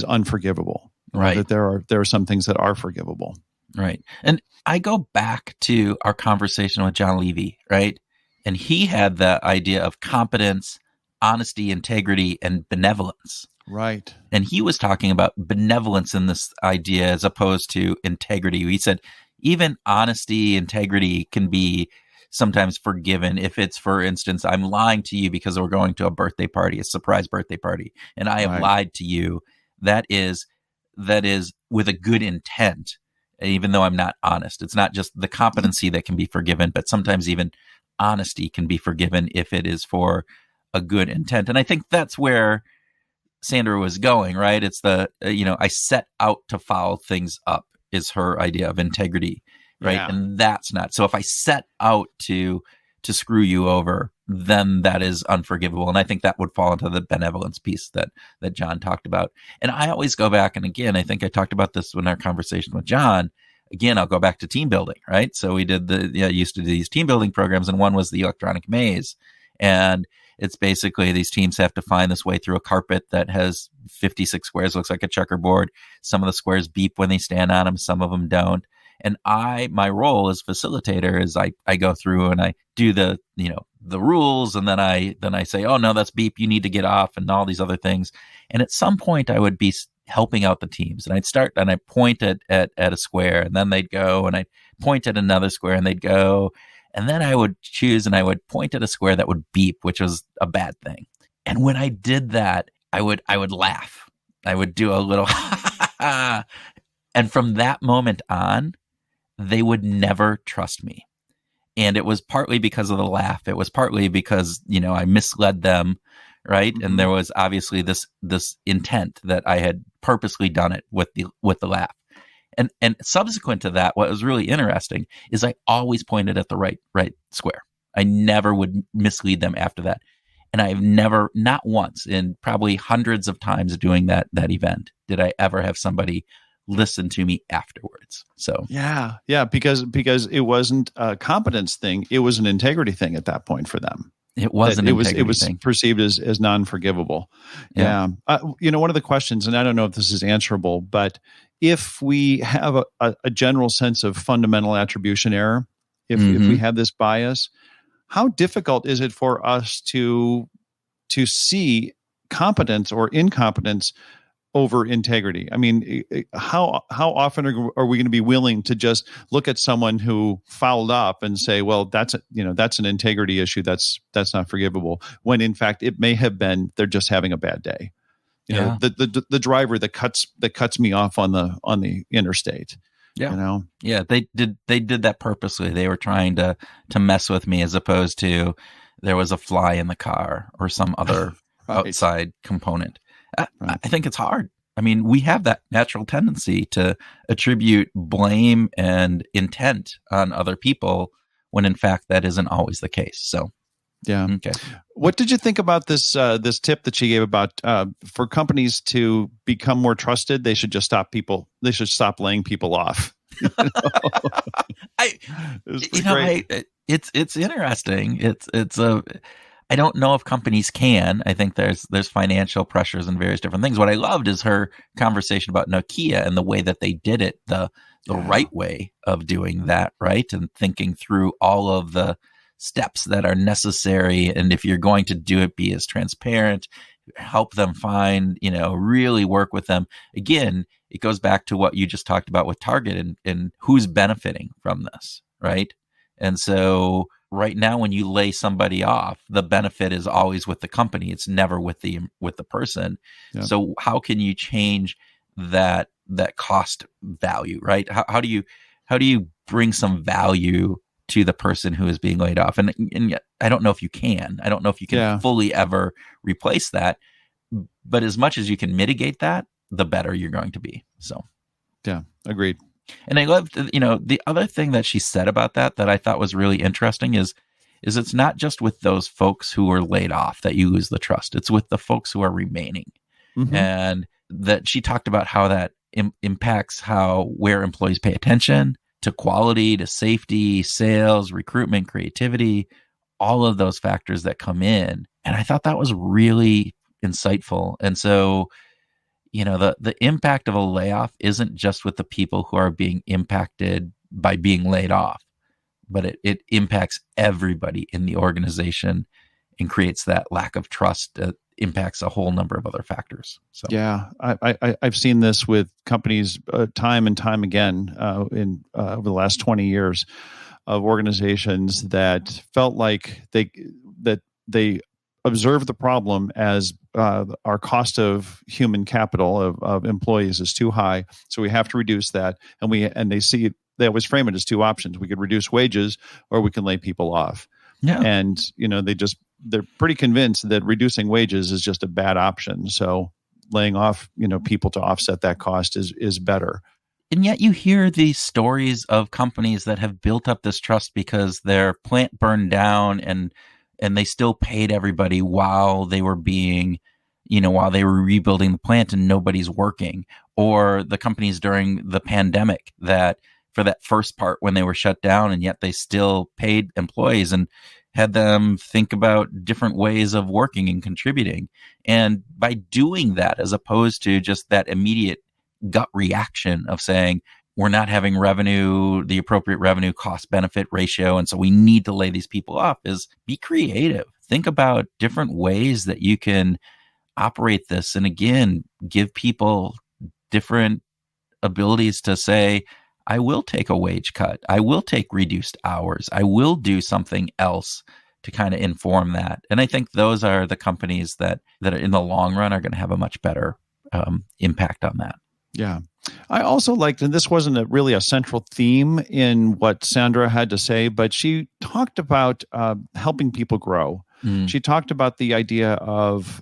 Speaker 2: unforgivable.
Speaker 1: Right.
Speaker 2: That there are some things that are forgivable.
Speaker 1: Right. And I go back to our conversation with John Levy, right? And he had the idea of competence, honesty, integrity, and benevolence.
Speaker 2: Right.
Speaker 1: And he was talking about benevolence in this idea as opposed to integrity. He said even honesty, integrity can be sometimes forgiven if it's, for instance, I'm lying to you because we're going to a birthday party, a surprise birthday party, and I have lied to you. That is with a good intent, even though I'm not honest. It's not just the competency that can be forgiven, but sometimes even honesty can be forgiven if it is for a good intent. And I think that's where Sandra was going, right? It's I set out to foul things up. her idea of integrity, right?
Speaker 2: Yeah.
Speaker 1: And that's not. So if I set out to screw you over, then that is unforgivable. And I think that would fall into the benevolence piece that John talked about. And I always go back, and again, I think I talked about this in our conversation with John. Again, I'll go back to team building, right? So we used to do these team building programs, and one was the electronic maze. And it's basically these teams have to find this way through a carpet that has 56 squares, looks like a checkerboard. Some of the squares beep when they stand on them, some of them don't. And my role as facilitator is I go through and I do the rules, and then I say, oh no, that's beep, you need to get off, and all these other things. And at some point I would be helping out the teams, and I'd start and I point at a square, and then they'd go, and I'd point at another square and they'd go, and then I would choose and I would point at a square that would beep, which was a bad thing. And when I did that, I would laugh. I would do a little and from that moment on, they would never trust me. And it was partly because of the laugh. It was partly because, I misled them, right? Mm-hmm. And there was obviously this intent that I had purposely done it with the laugh. And subsequent to that, what was really interesting is I always pointed at the right square. I never would mislead them after that. And I've never, not once, in probably hundreds of times doing that event, did I ever have somebody listen to me afterwards. So
Speaker 2: yeah, because it wasn't a competence thing; it was an integrity thing at that point for them.
Speaker 1: It was an integrity thing.
Speaker 2: It was perceived as non-forgivable. Yeah. One of the questions, and I don't know if this is answerable, but if we have a general sense of fundamental attribution error, if we have this bias, how difficult is it for us to see competence or incompetence over integrity? I mean, how often are we going to be willing to just look at someone who fouled up and say, well, that's an integrity issue, that's not forgivable, when in fact it may have been they're just having a bad day. The driver that cuts me off on the interstate.
Speaker 1: Yeah. Yeah, they did that purposely. They were trying to mess with me, as opposed to there was a fly in the car or some other right. outside component. I think it's hard. I mean, we have that natural tendency to attribute blame and intent on other people when in fact that isn't always the case. So,
Speaker 2: yeah. Okay. What did you think about this tip that she gave about for companies to become more trusted, they should just stop laying people off?
Speaker 1: It's interesting. I don't know if companies can. I think there's financial pressures and various different things. What I loved is her conversation about Nokia and the way that they did it, the right way of doing that, right? And thinking through all of the steps that are necessary. And if you're going to do it, be as transparent, help them find, really work with them. Again, it goes back to what you just talked about with Target and who's benefiting from this, right? And so right now, when you lay somebody off, the benefit is always with the company. It's never with the person. Yeah. So how can you change that cost value, right? How do you bring some value to the person who is being laid off? And yet, I don't know if you can. I don't know if you can fully ever replace that. But as much as you can mitigate that, the better you're going to be. So,
Speaker 2: yeah, agreed.
Speaker 1: And I loved, the other thing that she said about that I thought was really interesting is it's not just with those folks who are laid off that you lose the trust. It's with the folks who are remaining. Mm-hmm. And that she talked about how that impacts where employees pay attention to quality, to safety, sales, recruitment, creativity, all of those factors that come in. And I thought that was really insightful. And so, the impact of a layoff isn't just with the people who are being impacted by being laid off, but it impacts everybody in the organization and creates that lack of trust that impacts a whole number of other factors. So
Speaker 2: yeah, I've seen this with companies time and time again in over the last 20 years of organizations that felt like they observe the problem as our cost of human capital of employees is too high, so we have to reduce that. And they see it, they always frame it as two options: we could reduce wages, or we can lay people off. Yeah. And they're pretty convinced that reducing wages is just a bad option. So laying off people to offset that cost is better.
Speaker 1: And yet you hear these stories of companies that have built up this trust because their plant burned down and they still paid everybody while they were while they were rebuilding the plant and nobody's working. Or the companies during the pandemic that for that first part when they were shut down, and yet they still paid employees and had them think about different ways of working and contributing. And by doing that, as opposed to just that immediate gut reaction of saying, we're not having revenue, the appropriate revenue cost benefit ratio, and so we need to lay these people off, is be creative. Think about different ways that you can operate this. And again, give people different abilities to say, I will take a wage cut. I will take reduced hours. I will do something else to kind of inform that. And I think those are the companies that are in the long run are going to have a much better impact on that.
Speaker 2: Yeah. I also liked, and this wasn't really a central theme in what Sandra had to say, but she talked about helping people grow. She talked about the idea of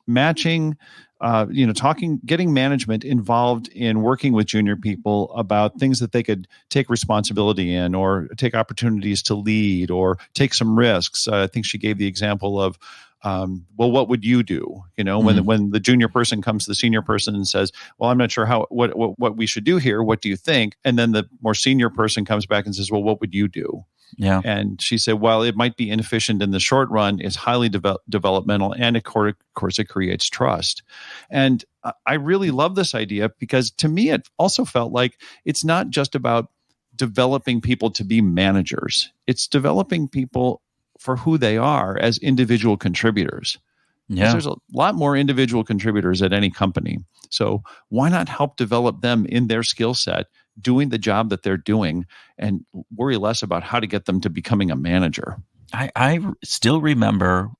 Speaker 2: matching, getting management involved in working with junior people about things that they could take responsibility in, or take opportunities to lead, or take some risks. I think she gave the example of, well, what would you do? When the junior person comes to the senior person and says, well, I'm not sure what we should do here. What do you think? And then the more senior person comes back and says, well, what would you do?
Speaker 1: Yeah.
Speaker 2: And she said, well, it might be inefficient in the short run. It's highly developmental. And of course, it creates trust. And I really love this idea because to me, it also felt like it's not just about developing people to be managers. It's developing people for who they are as individual contributors. Yeah. There's a lot more individual contributors at any company. So why not help develop them in their skill set, doing the job that they're doing, and worry less about how to get them to becoming a manager?
Speaker 1: I still remember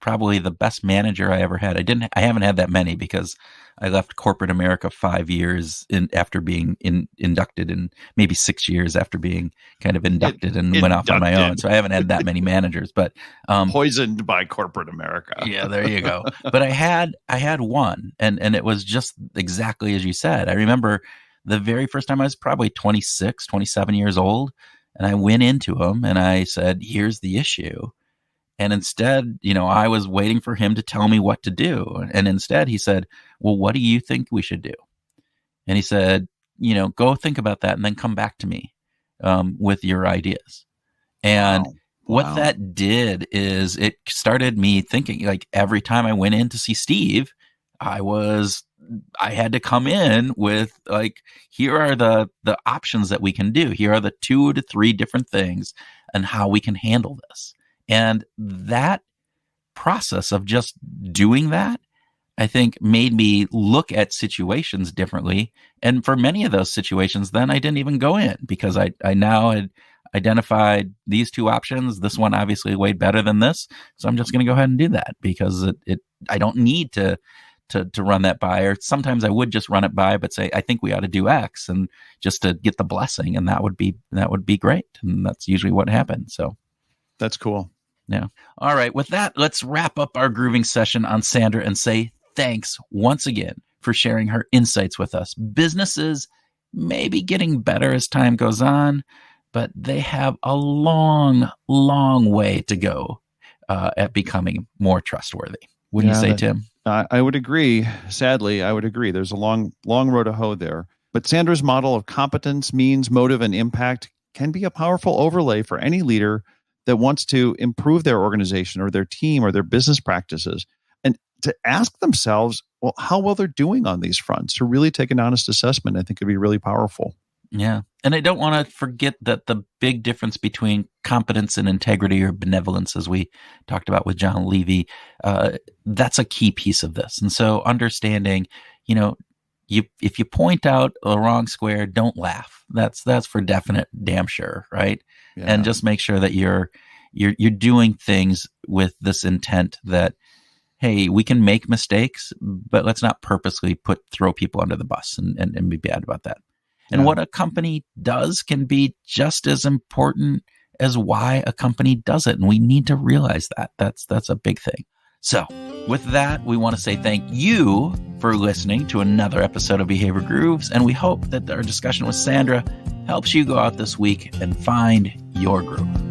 Speaker 1: probably the best manager I ever had. I haven't had that many because I left corporate America 5 years after being inducted, and maybe 6 years after being kind of inducted and went off on my own. So I haven't had that many managers, but
Speaker 2: poisoned by corporate America.
Speaker 1: Yeah, there you go. But I had one, and it was just exactly as you said. I remember the very first time I was probably 26, 27 years old, and I went into him and I said, here's the issue. And instead, I was waiting for him to tell me what to do. And instead he said, well, what do you think we should do? And he said, go think about that and then come back to me with your ideas. And what that did is it started me thinking, like, every time I went in to see Steve, I had to come in with, like, here are the options that we can do. Here are the 2 to 3 different things and how we can handle this. And that process of just doing that, I think, made me look at situations differently. And for many of those situations, then I didn't even go in because I now had identified these 2 options. This one obviously way better than this. So I'm just going to go ahead and do that because I don't need to run that by, or sometimes I would just run it by, but say, I think we ought to do X, and just to get the blessing. And that would be great. And that's usually what happens. So
Speaker 2: that's cool.
Speaker 1: Yeah. All right. With that, let's wrap up our grooving session on Sandra and say thanks once again for sharing her insights with us. Businesses may be getting better as time goes on, but they have a long, long way to go at becoming more trustworthy. Wouldn't you say, Tim?
Speaker 2: I would agree. Sadly, I would agree. There's a long, long road to hoe there. But Sandra's model of competence, means, motive, and impact can be a powerful overlay for any leader that wants to improve their organization or their team or their business practices, and to ask themselves, well, how well they're doing on these fronts. To really take an honest assessment, I think could be really powerful.
Speaker 1: Yeah. And I don't want to forget that the big difference between competence and integrity, or benevolence, as we talked about with John Levy, that's a key piece of this. And so understanding, if you point out a wrong square, don't laugh. That's for definite, damn sure, right? Yeah. And just make sure that you're doing things with this intent that, hey, we can make mistakes, but let's not purposely throw people under the bus and be bad about that. And what a company does can be just as important as why a company does it. And we need to realize that. That's a big thing. So with that, we want to say thank you for listening to another episode of Behavior Grooves, and we hope that our discussion with Sandra helps you go out this week and find your groove.